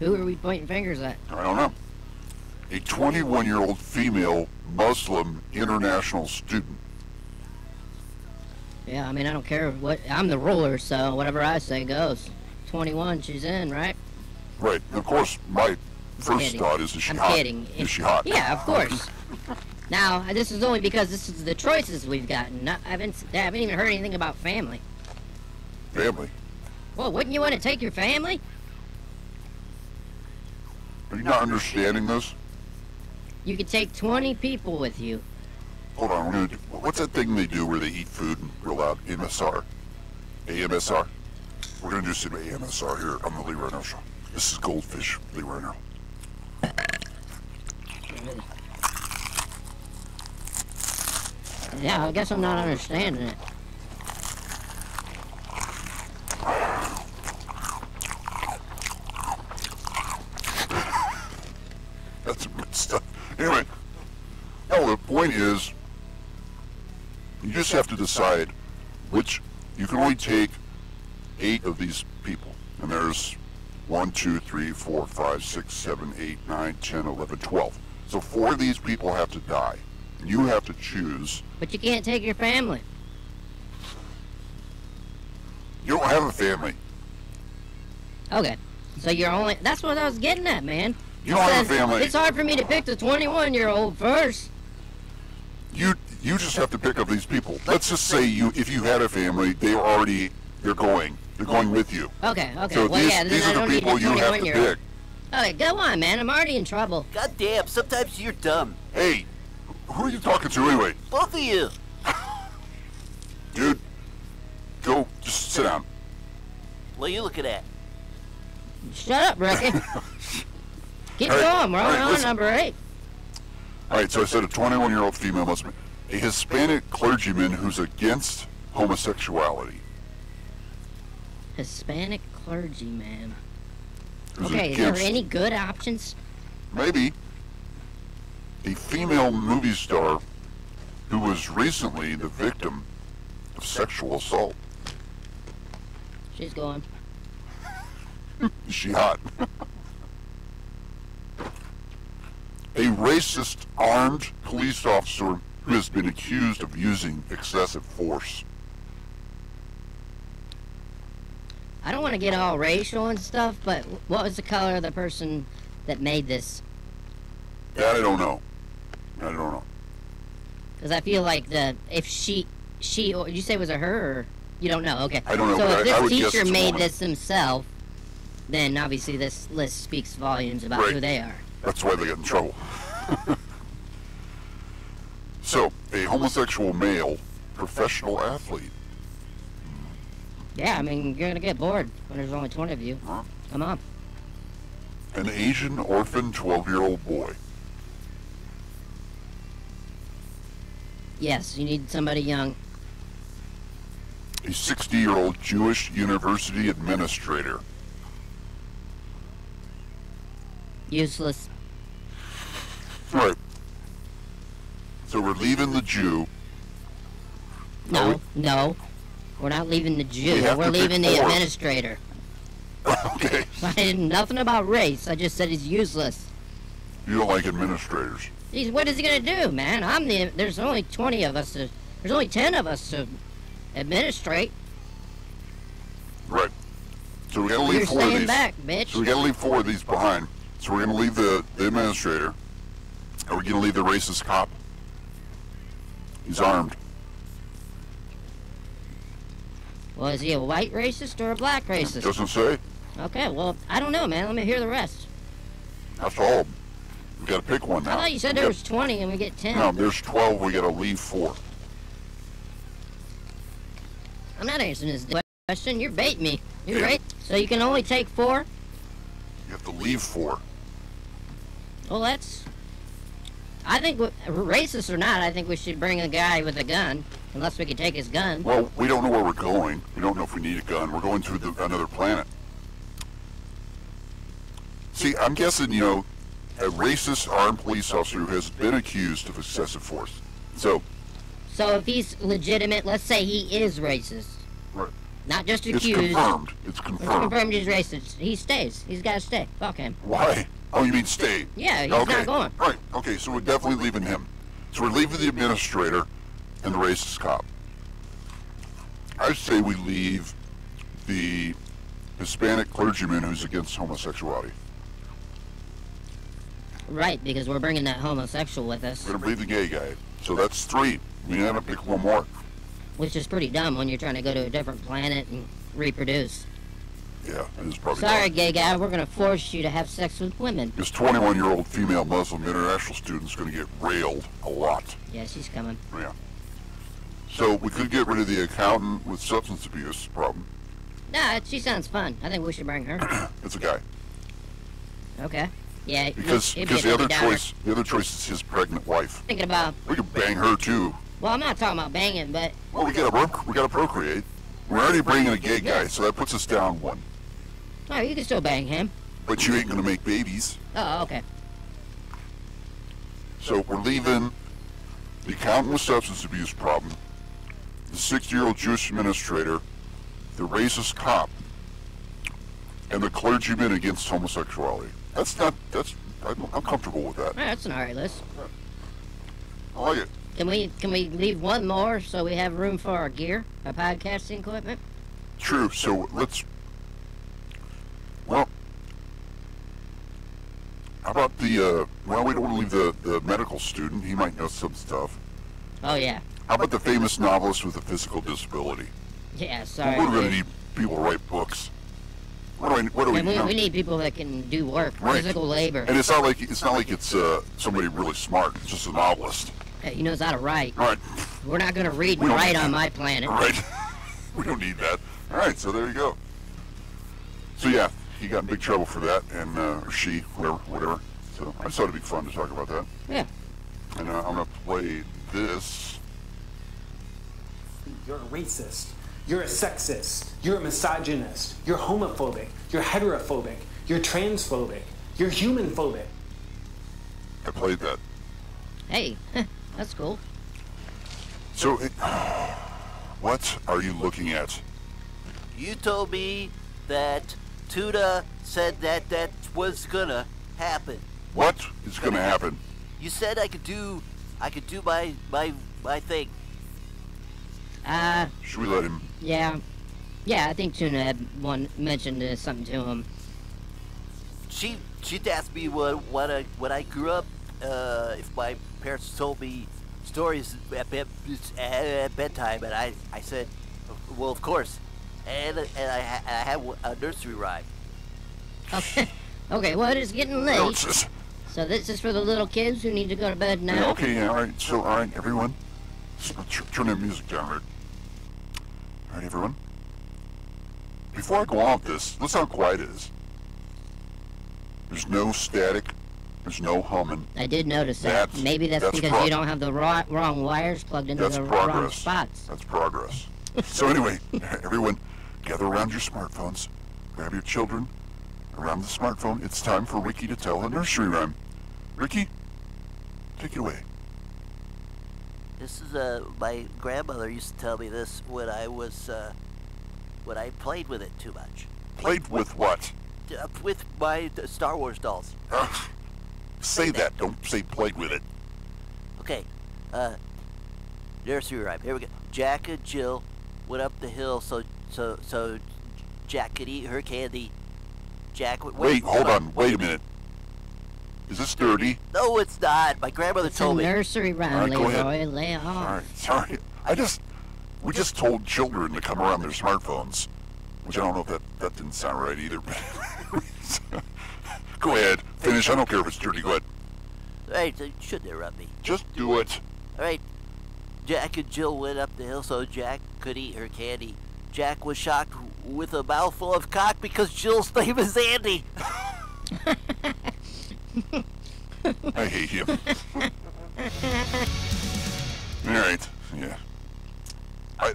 Who are we pointing fingers at? I don't know. A 21-year-old female Muslim international student. Yeah, I mean, I don't care what. I'm the ruler, so whatever I say goes. 21, she's in, right? Right. And of course, my first kidding. thought is she I'm hot? kidding. Is she hot? Yeah, of course. Now, this is only because this is the choices we've gotten. I haven't even heard anything about family. Family? Well, wouldn't you want to take your family? Are you not understanding this? You could take 20 people with you. Hold on, we're gonna do, what's that thing they do where they eat food and real loud? MSR? AMSR? We're gonna do some AMSR here on the Lee Reno Show. This is Goldfish, Lee Reno. Yeah, I guess I'm not understanding it. That's some good stuff. Anyway, no, the point is, you just have to decide which, you can only take 8 of these people. And there's 1, 2, 3, 4, 5, 6, 7, 8, 9, 10, 11, 12. So 4 of these people have to die. You have to choose. But you can't take your family. You don't have a family. Okay. So you're only... That's what I was getting at, man. You don't have a family. It's hard for me to pick the 21-year-old first. You just have to pick up these people. Let's just say if you had a family, they're going with you. Okay. So Well, yeah, these then I are don't the need people the you have to 21-year-old. pick. Okay, go on, man. I'm already in trouble. God damn, sometimes you're dumb. Hey, who are you talking to anyway? Both of you. Dude, go, just sit down. What are you looking at? Shut up, Ricky. Keep All right, going. We're all right, on listen. number 8. Alright, so I said a 21-year-old female Muslim. A Hispanic clergyman who's against homosexuality. Hispanic clergyman. Who's Okay, is there against- any good options? Maybe. A female movie star who was recently the victim of sexual assault. She's going. Is she hot? A racist armed police officer who has been accused of using excessive force. I don't want to get all racial and stuff, but what was the color of the person that made this? That I don't know. Because I feel like if she, or you say it was a her, or you don't know? Okay. I don't know, So but if I would this guess teacher it's a made woman. this himself, then obviously this list speaks volumes about Right. who they are. That's why they got in trouble. So, a homosexual male professional athlete. Yeah, I mean, you're gonna get bored when there's only 20 of you. Huh? Come on. An Asian orphan 12-year-old boy. Yes, you need somebody young. A 60-year-old Jewish university administrator. Useless. Right. So we're leaving the Jew. No. We're not leaving the We Jew. have We're to pick leaving the 4. administrator. Okay. I did nothing about race. I just said he's useless. You don't like administrators. What is he gonna do, man? There's only 20 of us. There's only 10 of us to administrate. Right. So we gotta leave You're 4 of staying these. back, bitch. So we gotta leave 4 of these behind. So we're gonna leave the administrator. Are we gonna leave the racist cop? He's armed. Well, is he a white racist or a black racist? Doesn't say. Okay, well, I don't know, man. Let me hear the rest. That's all. We gotta pick one now. I thought you said We there got- was 20 and we get 10. No, there's 12. We gotta leave 4. I'm not answering this question. You're baiting me. You're Yeah. right. So you can only take 4? You have to leave 4. Well, I think, racist or not, I think we should bring a guy with a gun. Unless we can take his gun. Well, we don't know where we're going. We don't know if we need a gun. We're going to another planet. See, I'm guessing, a racist armed police officer who has been accused of excessive force. So if he's legitimate, let's say he is racist. Right. Not just accused. It's confirmed. It's confirmed he's racist. He stays. He's got to stay. Fuck him. Why? Oh, you mean stay? Yeah, he's not going. Right. Okay, so we're definitely leaving him. So we're leaving the administrator and the racist cop. I say we leave the Hispanic clergyman who's against homosexuality. Right, because we're bringing that homosexual with us. We're going to leave the gay guy. So that's 3. We end up picking one more. Which is pretty dumb when you're trying to go to a different planet and reproduce. Yeah, it is probably Sorry, dumb. gay guy, we're going to force you to have sex with women. This 21-year-old female Muslim international student's going to get railed a lot. Yeah, she's coming. Yeah. So we could get rid of the accountant with substance abuse problem. Nah, she sounds fun. I think we should bring her. It's a guy. Okay. Yeah, because the other choice is his pregnant wife. Thinking about. We could bang her too. Well, I'm not talking about banging, but. Well, we gotta procreate. We're already bringing a gay guy, so that puts us down 1. Oh, you can still bang him. But you ain't gonna make babies. Oh, okay. So we're leaving the accountant with substance abuse problem, the 60-year-old Jewish administrator, the racist cop, and the clergyman against homosexuality. I'm comfortable with that. That's an alright list. I like it. Can we leave one more so we have room for our gear, our podcasting equipment? True. So let's. Well, how about the? Well, we don't want to leave the medical student. He might know some stuff. Oh yeah. How about the famous novelist with a physical disability? Yeah. Sorry. We're going to need people to write books. What do we need? We need people that can do work, physical labor. And it's not like it's somebody really smart. It's just a novelist. He knows how to write. Right. We're not going to read and write on my planet. Right. We don't need that. All right. So there you go. So yeah, he got in big trouble for that, and or she, whatever. So I just thought it'd be fun to talk about that. Yeah. And I'm gonna play this. You're a racist. You're a sexist. You're a misogynist. You're homophobic. You're heterophobic. You're transphobic. You're humanphobic. I played that. Hey, that's cool. So, what are you looking at? You told me that Tuna said that was gonna happen. What is gonna happen? You said I could do my thing. Should we let him? Yeah, I think Tuna had mentioned something to him. She asked me when I grew up, if my parents told me stories at bedtime, and I said, well, of course, and I had a nursery rhyme. Okay, well, it's getting late. So this is for the little kids who need to go to bed now. Yeah, okay, yeah, all right. So, all right, everyone, turn the music down, right? All right, everyone. Before I go on with this, listen how quiet it is. There's no static. There's no humming. I did notice that. Maybe that's because you don't have the wrong wires plugged into the wrong spots. That's progress. So anyway, everyone, gather around your smartphones. Grab your children around the smartphone. It's time for Ricky to tell a nursery rhyme. Ricky, take it away. This is my grandmother used to tell me this when I was when I played with it too much. Played with what? With my Star Wars dolls. Say that. Don't say played with it. Okay. Nursery rhyme. Here we go. Jack and Jill went up the hill so Jack could eat her candy. Jack would wait. Hold on. Wait a minute. Is this dirty? No, it's not. My grandmother told me. It's a nursery rhyme, Leroy. Lay it off. Sorry. We just told children to come around their smartphones, which I don't know if that didn't sound right either. Go ahead. Finish. I don't care if it's dirty. Go ahead. Right, you shouldn't interrupt me. Just do it. All right. Jack and Jill went up the hill so Jack could eat her candy. Jack was shocked with a mouthful of cock because Jill's name is Andy. I hate him. All right. Yeah.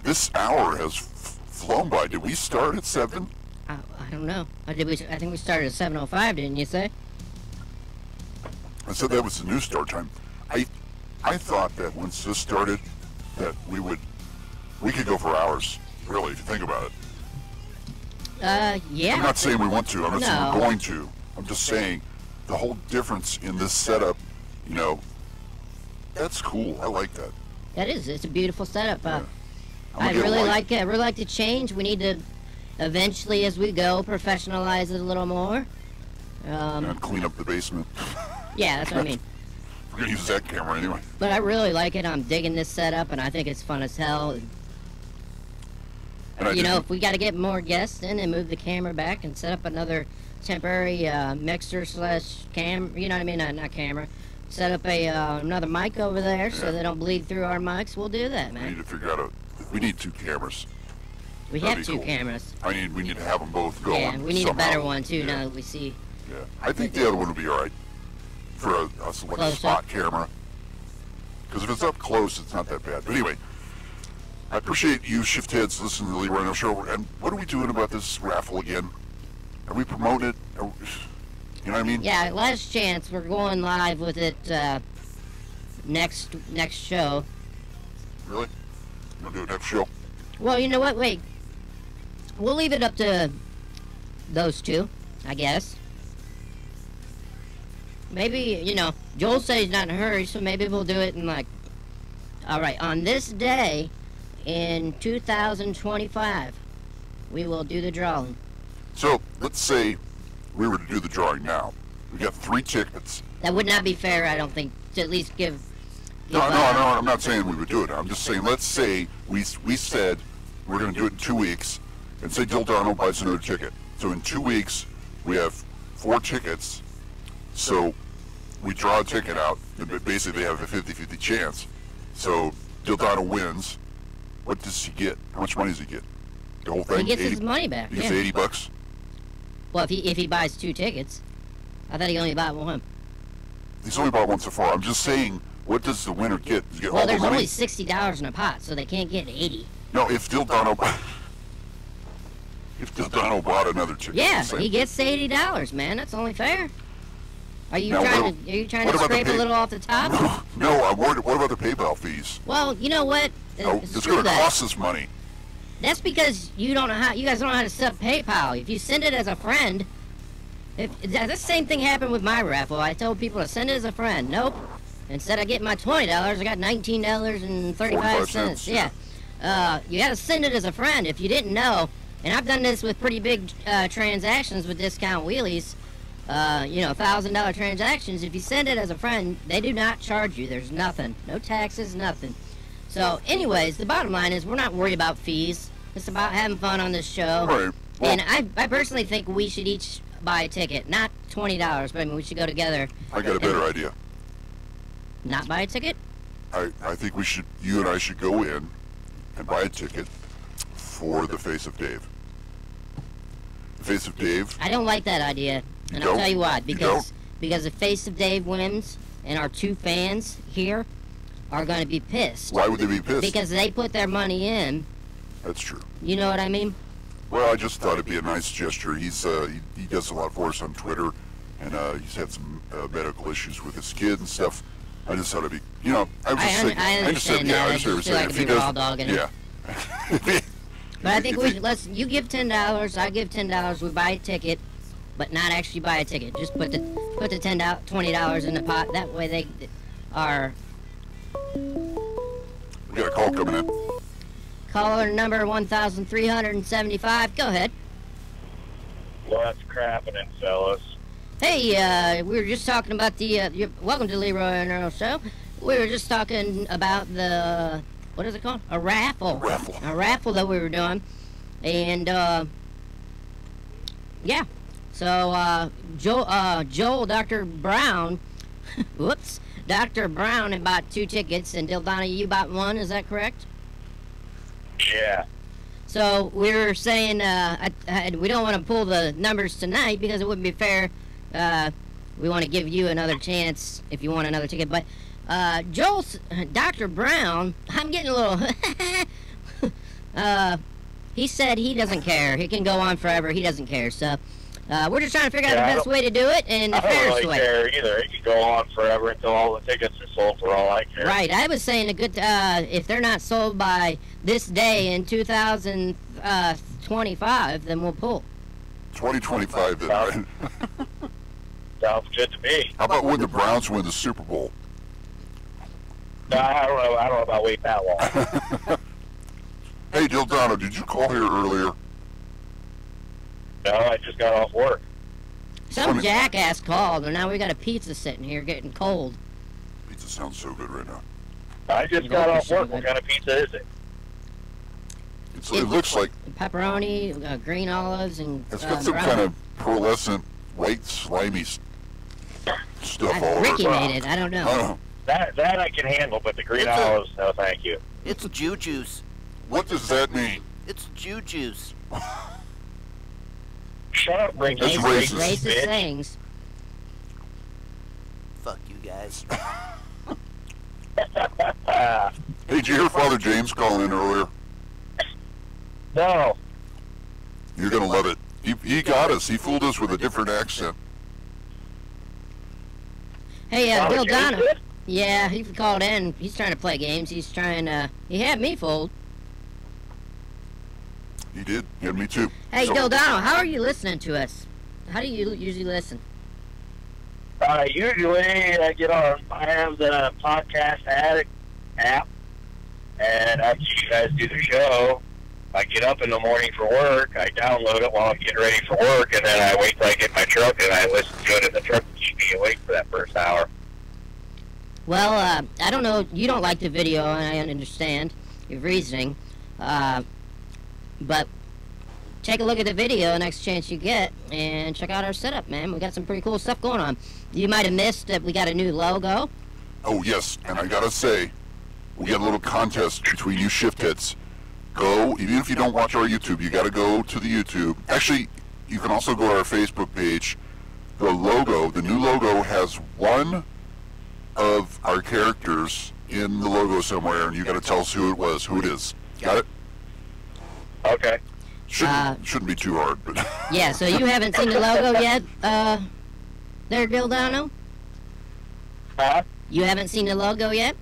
This hour has flown by. Did we start at 7? I don't know. I think we started at 7:05, didn't you say? I said that was the new start time. I thought that once this started, that we could go for hours. Really, if you think about it. Yeah. I'm not saying we want to. I'm not saying No. we're going to. I'm just saying the whole difference in this setup. You know, that's cool. I like that. That is. It's a beautiful setup. Yeah. I really like it. I really like the change. We need to eventually, as we go, professionalize it a little more. And clean up the basement. Yeah, that's what I mean. We're gonna use that camera anyway. But I really like it. I'm digging this setup, and I think it's fun as hell. And You know, if we got to get more guests in and move the camera back and set up another temporary mixer slash cam, you know what I mean? Not camera. Set up a another mic over there so they don't bleed through our mics. We'll do that, we man. need to figure out we need 2 cameras. We That'd have be 2 cool. cameras. We need to have them both going. Yeah, we need somehow. a better one too Yeah. now that we see. Yeah, I think the other one will be all right for a spot camera. Because if it's up close, it's not that bad. But anyway, I appreciate you shift heads listening to the Leroy Earl Show. And what are we doing about this raffle again? Are we promoting it? You know what I mean? Yeah, last chance. We're going live with it next show. Really? You want to do it next show? Well, you know what? Wait. We'll leave it up to those 2, I guess. Maybe, you know, Joel said he's not in a hurry, so maybe we'll do it in alright, on this day in 2025, we will do the drawing. So, let's say we were to do the drawing now. We got 3 tickets. That would not be fair, I don't think, to at least give No, I'm not saying we would do it. I'm just saying, let's say we said we're going to do it in 2 weeks, and say Dildano buys another ticket. So in 2 weeks, we have 4 tickets. So we draw a ticket out, and basically they have a 50-50 chance. So Dildano wins. What does he get? How much money does he get? The whole thing? He gets his money back. He gets $80. Well, if he buys 2 tickets. I thought he only bought 1. He's only bought one so far. I'm just saying, what does the winner get? Does he get Well, all the there's money? only $60 in a pot, so they can't get 80. No, if Dildano bought another ticket. Yeah, I'm saying. he gets the $80, man. That's only fair. Are you Now, trying to scrape a little off the top? No, I'm worried. What about the PayPal fees? Well, you know what? It's Screw going to that. cost us money. That's because you guys don't know how to set up PayPal. If you send it as a friend, the same thing happened with my raffle. I told people to send it as a friend. Nope. Instead of getting my $20, I got $19.35. Yeah. You got to send it as a friend. If you didn't know, and I've done this with pretty big transactions with discount wheelies, $1,000 transactions. If you send it as a friend, they do not charge you. There's nothing. No taxes, nothing. So, anyways, the bottom line is we're not worried about fees. It's about having fun on this show. Right. Well, And I personally think we should each buy a ticket. Not $20, but I mean, we should go together. I got a better idea. Not buy a ticket? I think you and I should go in and buy a ticket for the Face of Dave. The Face of Dave. I don't like that idea. And I'll tell you why. Because the Face of Dave wins, and our 2 fans here are going to be pissed. Why would they be pissed? Because they put their money in. That's true. You know what I mean? Well, I just thought it'd be a nice gesture. He does a lot for us on Twitter, and he's had some medical issues with his kid and stuff. I just thought it'd be, I understand that. I just feel like if he does, raw dogging it. Yeah. But I think you give $10, I give $10, we buy a ticket, but not actually buy a ticket. Just put the $20 in the pot. That way they are. We got a call coming in. Caller number 1375. Go ahead. What's crapping, fellas? Hey, we were just talking about welcome to Leroy and Earl Show. We were just talking about what is it called? A raffle. A raffle that we were doing. And, yeah. So, Joel, Dr. Brown, whoops, Dr. Brown had bought 2 tickets, and Dildana, you bought 1, is that correct? Yeah. So, we were saying, we don't want to pull the numbers tonight because it wouldn't be fair. We want to give you another chance if you want another ticket. But Dr. Brown, I'm getting a little he said he doesn't care. He can go on forever. He doesn't care. So we're just trying to figure out the best way to do it and the fairest way. I don't really care either. It could go on forever until all the tickets are sold for all I care. Right. I was saying if they're not sold by this day in 2025, then we'll pull. 2025 then, right? Sounds good to me. How about when the Browns win the Super Bowl? No, I don't know about waiting that long. Hey, Dildano, did you call here earlier? No, I just got off work. Some jackass called, and now we got a pizza sitting here getting cold. Pizza sounds so good right now. I just got off work. What kind of pizza is it? It looks like pepperoni, green olives, and it's got some kind of pearlescent, white, slimy stuff all over it. Ricky made it. I don't know. That I can handle, but the green olives, no thank you. It's Jew juice. What does that mean? It's Jew juice. Shut up, Ricky. That's racist. Racist things. Fuck you guys. Hey, did you hear Father James calling in earlier? No. You're gonna love it. He got us. He fooled us with a different accent. Hey, Bill Donna. Yeah, he called in. He's trying to play games. He's trying he had me fooled. He did. He had me too. Hey, Dildano, how are you listening to us? How do you usually listen? Usually I get on, I have the Podcast Addict app, and after you guys do the show, I get up in the morning for work, I download it while I'm getting ready for work, and then I wait till I get in my truck and I listen to it in the truck to keep me awake for that first hour. Well, I don't know, you don't like the video, and I understand your reasoning, but take a look at the video next chance you get, and check out our setup, man. We got some pretty cool stuff going on. You might have missed that we got a new logo. Oh, yes, and I gotta say, we got a little contest between you shiftheads. Go, even if you don't watch our YouTube, you gotta go to the YouTube. Actually, you can also go to our Facebook page. The logo, the new logo, has one of our characters in the logo somewhere, and you gotta tell us who it was, who it is. Got it? Okay. Shouldn't be too hard, but... Yeah, so you haven't seen the logo yet, there, Dildano? Huh? You haven't seen the logo yet?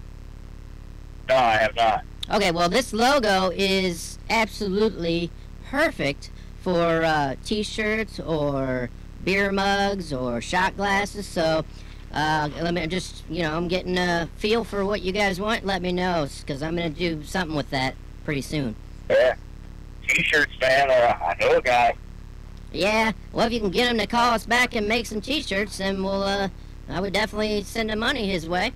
No, I have not. Okay, well, this logo is absolutely perfect for t-shirts or beer mugs or shot glasses, so let me just, I'm getting a feel for what you guys want. Let me know, because I'm going to do something with that pretty soon. Yeah. T-shirts, man, I know a guy. Yeah, well, if you can get him to call us back and make some t-shirts, then we'll, I would definitely send the money his way.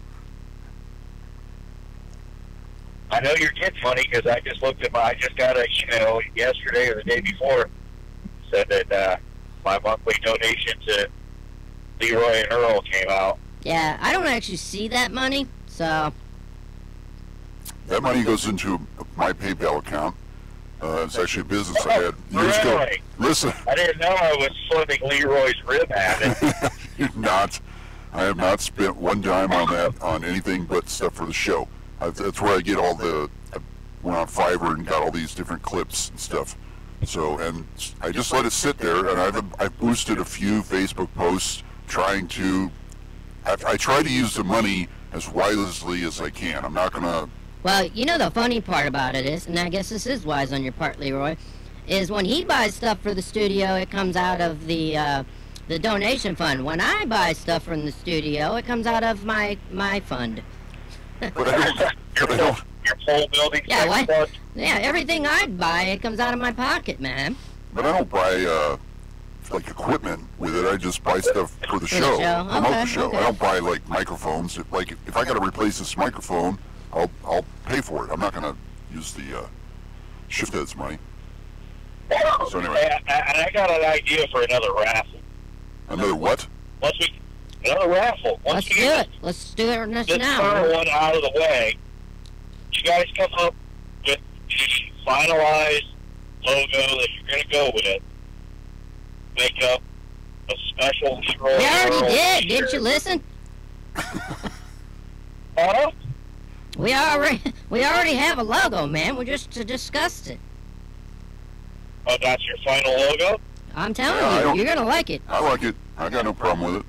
I know you're getting money because I just looked at I just got an email yesterday or the day before, said that my monthly donation to Leroy and Earl came out. Yeah, I don't actually see that money, so... That money goes into my PayPal account. It's actually a business I had years ago. Listen. I didn't know I was funding Leroy's rib habit. You're not. I have not spent one dime on that, on anything but stuff for the show. That's where I get all the... I went on Fiverr and got all these different clips and stuff. So, and I just let it sit there, and I've boosted a few Facebook posts trying to... I try to use the money as wisely as I can. I'm not going to... Well, the funny part about it is, and I guess this is wise on your part, Leroy, is when he buys stuff for the studio, it comes out of the donation fund. When I buy stuff from the studio, it comes out of my fund. But I don't... Your whole building. Yeah, what? Yeah, everything I buy, it comes out of my pocket, man. But I don't buy, like, equipment with it. I just buy stuff for the show. Promote the show. Okay. I don't buy, like, microphones. Like, if I got to replace this microphone, I'll pay for it. I'm not going to use the shift heads money. So anyway. And I got an idea for another raffle. Another what? Another raffle. Let's do it. Let's do it now. This current one out of the way. You guys come up with the finalized logo that you're going to go with. Make up a special Leroy. We already did. Didn't you listen? Huh? We already have a logo, man. We just discussed it. Oh, that's your final logo? I'm telling you, you're gonna like it. I like it. I got no problem with it.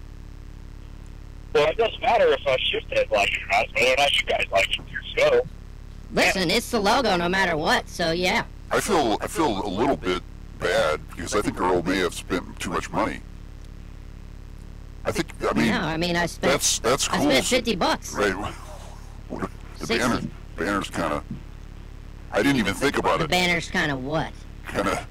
Well, it doesn't matter if us shift-heads like it or not, whether or not you guys like it, your show. Listen, it's the logo no matter what, so yeah. I feel a little bit bad because I think Earl may have spent too much money. I mean, I spent that's cool. I spent $50. Right. The banner's kind of. I didn't even think about The it. banner's kind of what? Kind of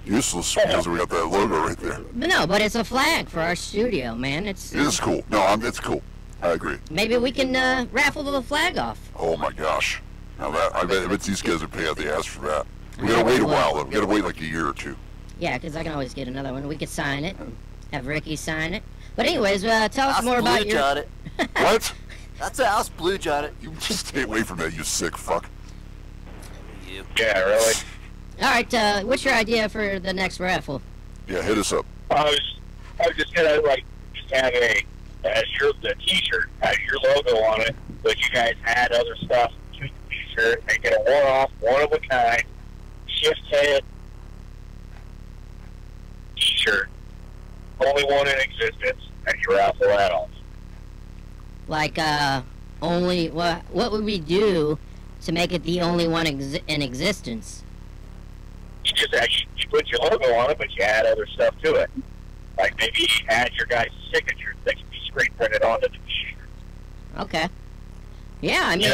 useless because we got that logo right there. But it's a flag for our studio, man. It is cool. No, it's cool. I agree. Maybe we can raffle the flag off. Oh my gosh! Now I bet these guys would pay out the ass for that. We gotta wait a while though. We gotta wait like a year or two. Yeah, because I can always get another one. We could sign it and have Ricky sign it. But anyways, tell us more about your... Jot it. What? That's a house blue jot it. You just stay away from that, you sick fuck. You. Yeah, really. All right, what's your idea for the next raffle? Yeah, hit us up. I was just gonna just have the T-shirt has your logo on it, but you guys add other stuff to the T-shirt and get a one-off, one-of-a-kind shift head T-shirt, only one in existence, and you raffle that off. Like only what would we do to make it the only one in existence? You just you put your logo on it, but you add other stuff to it. Like maybe you add your guys' signatures that can be screen printed onto the T-shirt. Okay. Yeah, I mean,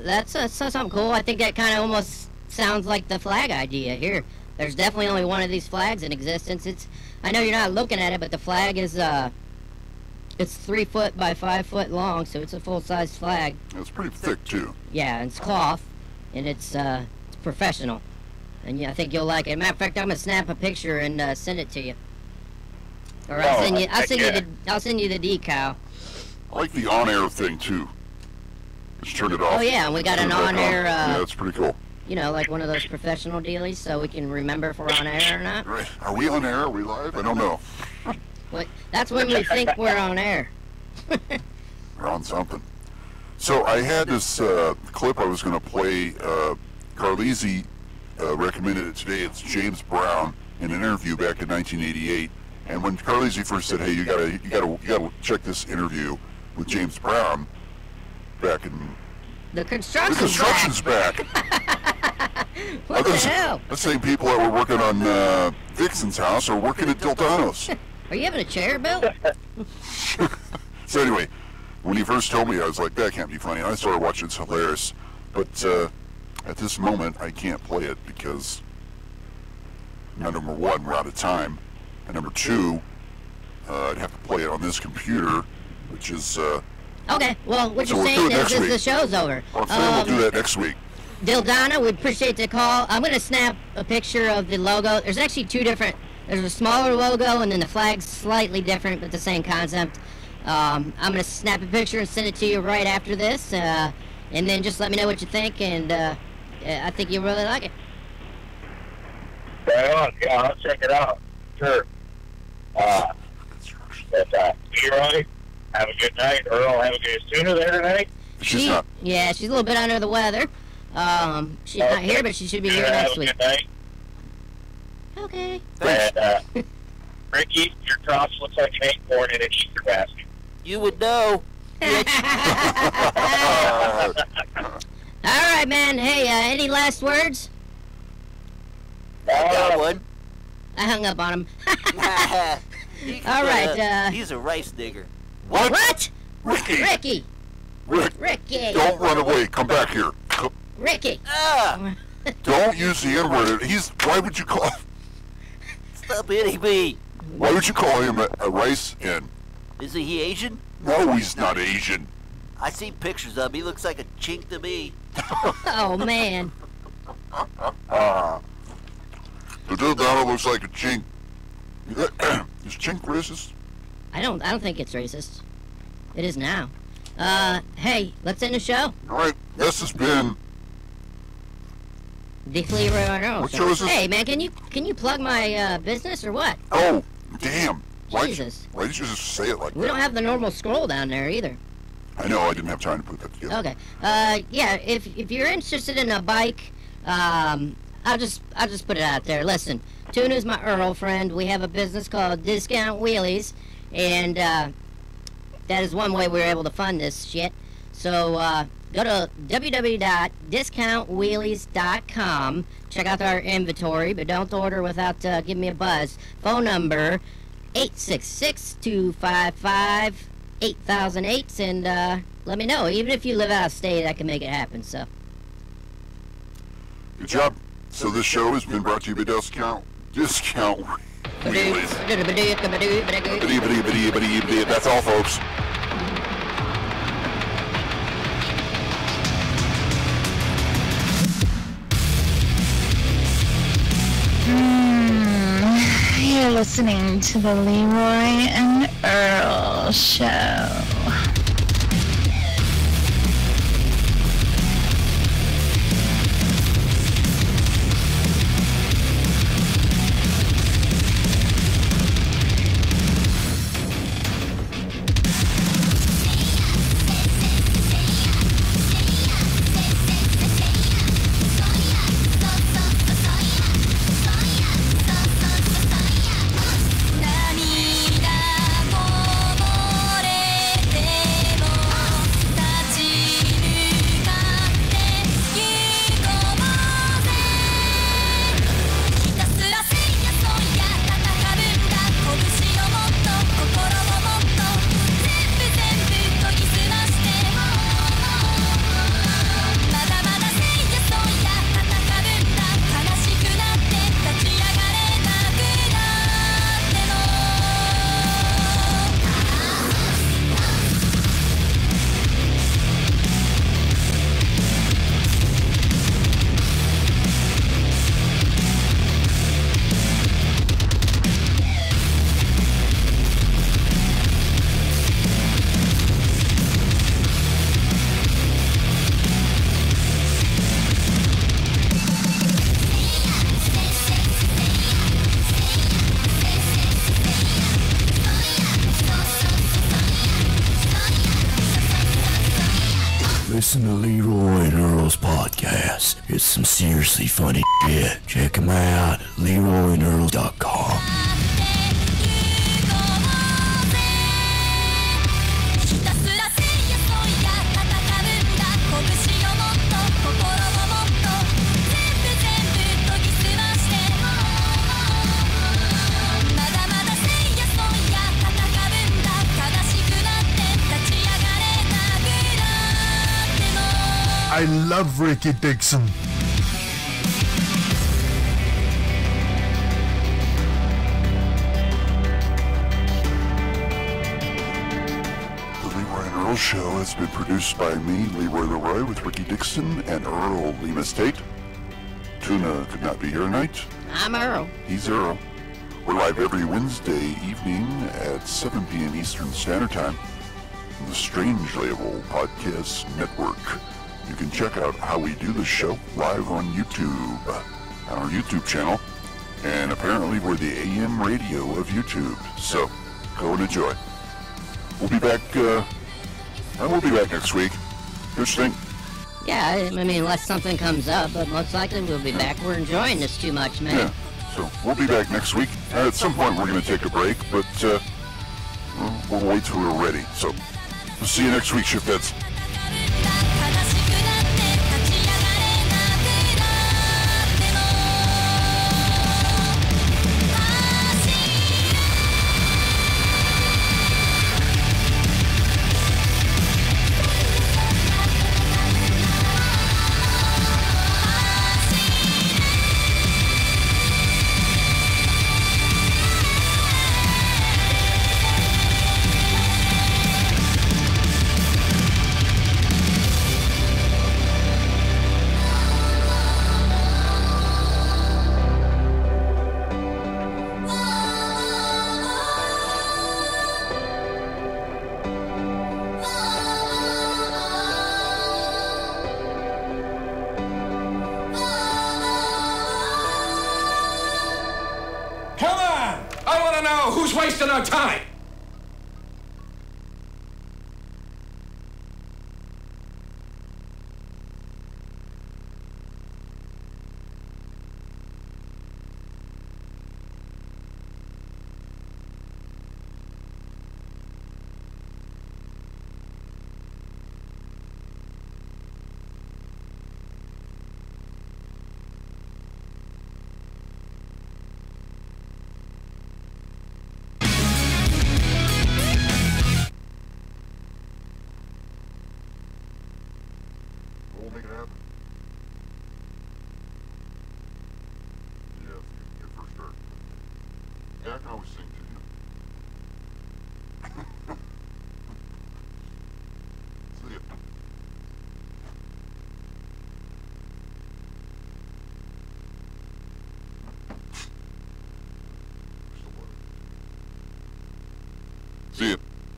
that's something cool. I think that kind of almost sounds like the flag idea here. There's definitely only one of these flags in existence. I know you're not looking at it, but the flag is it's 3 foot by 5 foot long, so it's a full-size flag. It's pretty thick too. Yeah, and it's cloth, and it's professional. And yeah, I think you'll like it. Matter of fact, I'm gonna snap a picture and send it to you. Or I'll send you the decal. I like the on-air thing too. Just turn it off. Oh yeah, and we got an on-air. Yeah, that's pretty cool. You know, like one of those professional dealies, so we can remember if we're on air or not. Right. Are we on air? Are we live? I don't know. That's when we think we're on air. We're on something. So I had this clip I was going to play. Carleezy recommended it today. It's James Brown in an interview back in 1988. And when Carleezy first said, "Hey, you gotta check this interview with James Brown," back in the construction's back. What the hell? The same people that were working on Vixen's house are working at Deltano's. Are you having a chair, Bill? So anyway, when he first told me, I was like, that can't be funny. And I started watching. It's hilarious. But at this moment, I can't play it because, number one, we're out of time. And number two, I'd have to play it on this computer, which is... okay, well, what you're saying is the show's over. We'll do that next week. Dildana, we appreciate the call. I'm going to snap a picture of the logo. There's actually two different... There's a smaller logo, and then the flag's slightly different, but the same concept. I'm going to snap a picture and send it to you right after this, and then just let me know what you think, and I think you'll really like it. Right on. Yeah, I'll check it out. Sure. Leroy, have a good night. Earl, have a good Tuna there tonight. Yeah, she's a little bit under the weather. She's not here, but she should be here next week. Have a good night. Okay. And, Ricky, your crops looks like an acorn in an Easter basket. You would know. All right, man. Hey, any last words? I got one. I hung up on him. All right. He's a rice digger. What? Ricky. Ricky. Don't run away. Come back here. Ricky. Don't use the N-word. Why would you call... Stop hitting me. Why would you call him a rice hen? Is he Asian? No, he's not Asian. I see pictures of him. He looks like a chink to me. Oh, man. The Dildana looks like a chink. Is chink racist? I don't think it's racist. It is now. Hey, let's end the show. All right, this has been... What show is this? Hey, man, can you plug my business or what? Oh, damn. Jesus. Why did you just say it like that? We don't have the normal scroll down there either. I know, I didn't have time to put that together. Okay. Yeah, if you're interested in a bike, I'll just put it out there. Listen, Tuna's my Earl friend. We have a business called Discount Wheelies, and that is one way we were able to fund this shit. So go to www.discountwheelies.com. Check out our inventory, but don't order without giving me a buzz. Phone number 866-255-8008, and let me know. Even if you live out of state, I can make it happen. So good job. So this show has been brought to you by Discount Wheelies. That's all, folks. You're listening to the Leroy and Earl Show. Listen to Leroy and Earl's podcast. It's some seriously funny shit. Check them out, LeroyandEarl.com. I love Ricky Dixon. The Leroy and Earl Show has been produced by me, Leroy Leroy, with Ricky Dixon and Earl Lemus Tate. Tuna could not be here tonight. I'm Earl. He's Earl. We're live every Wednesday evening at 7 p.m. Eastern Standard Time on the Strange Label Podcast Network. You can check out how we do the show live on YouTube, on our YouTube channel, and apparently we're the AM radio of YouTube, so go and enjoy. We'll be back next week. What you think? Yeah, I mean, unless something comes up, but most likely we'll be back. We're enjoying this too much, man. Yeah, so we'll be back next week. At some point we're going to take a break, but we'll wait till we're ready. So we'll see you next week, Shift-Heads. Who's wasting our time? we'll make it happen.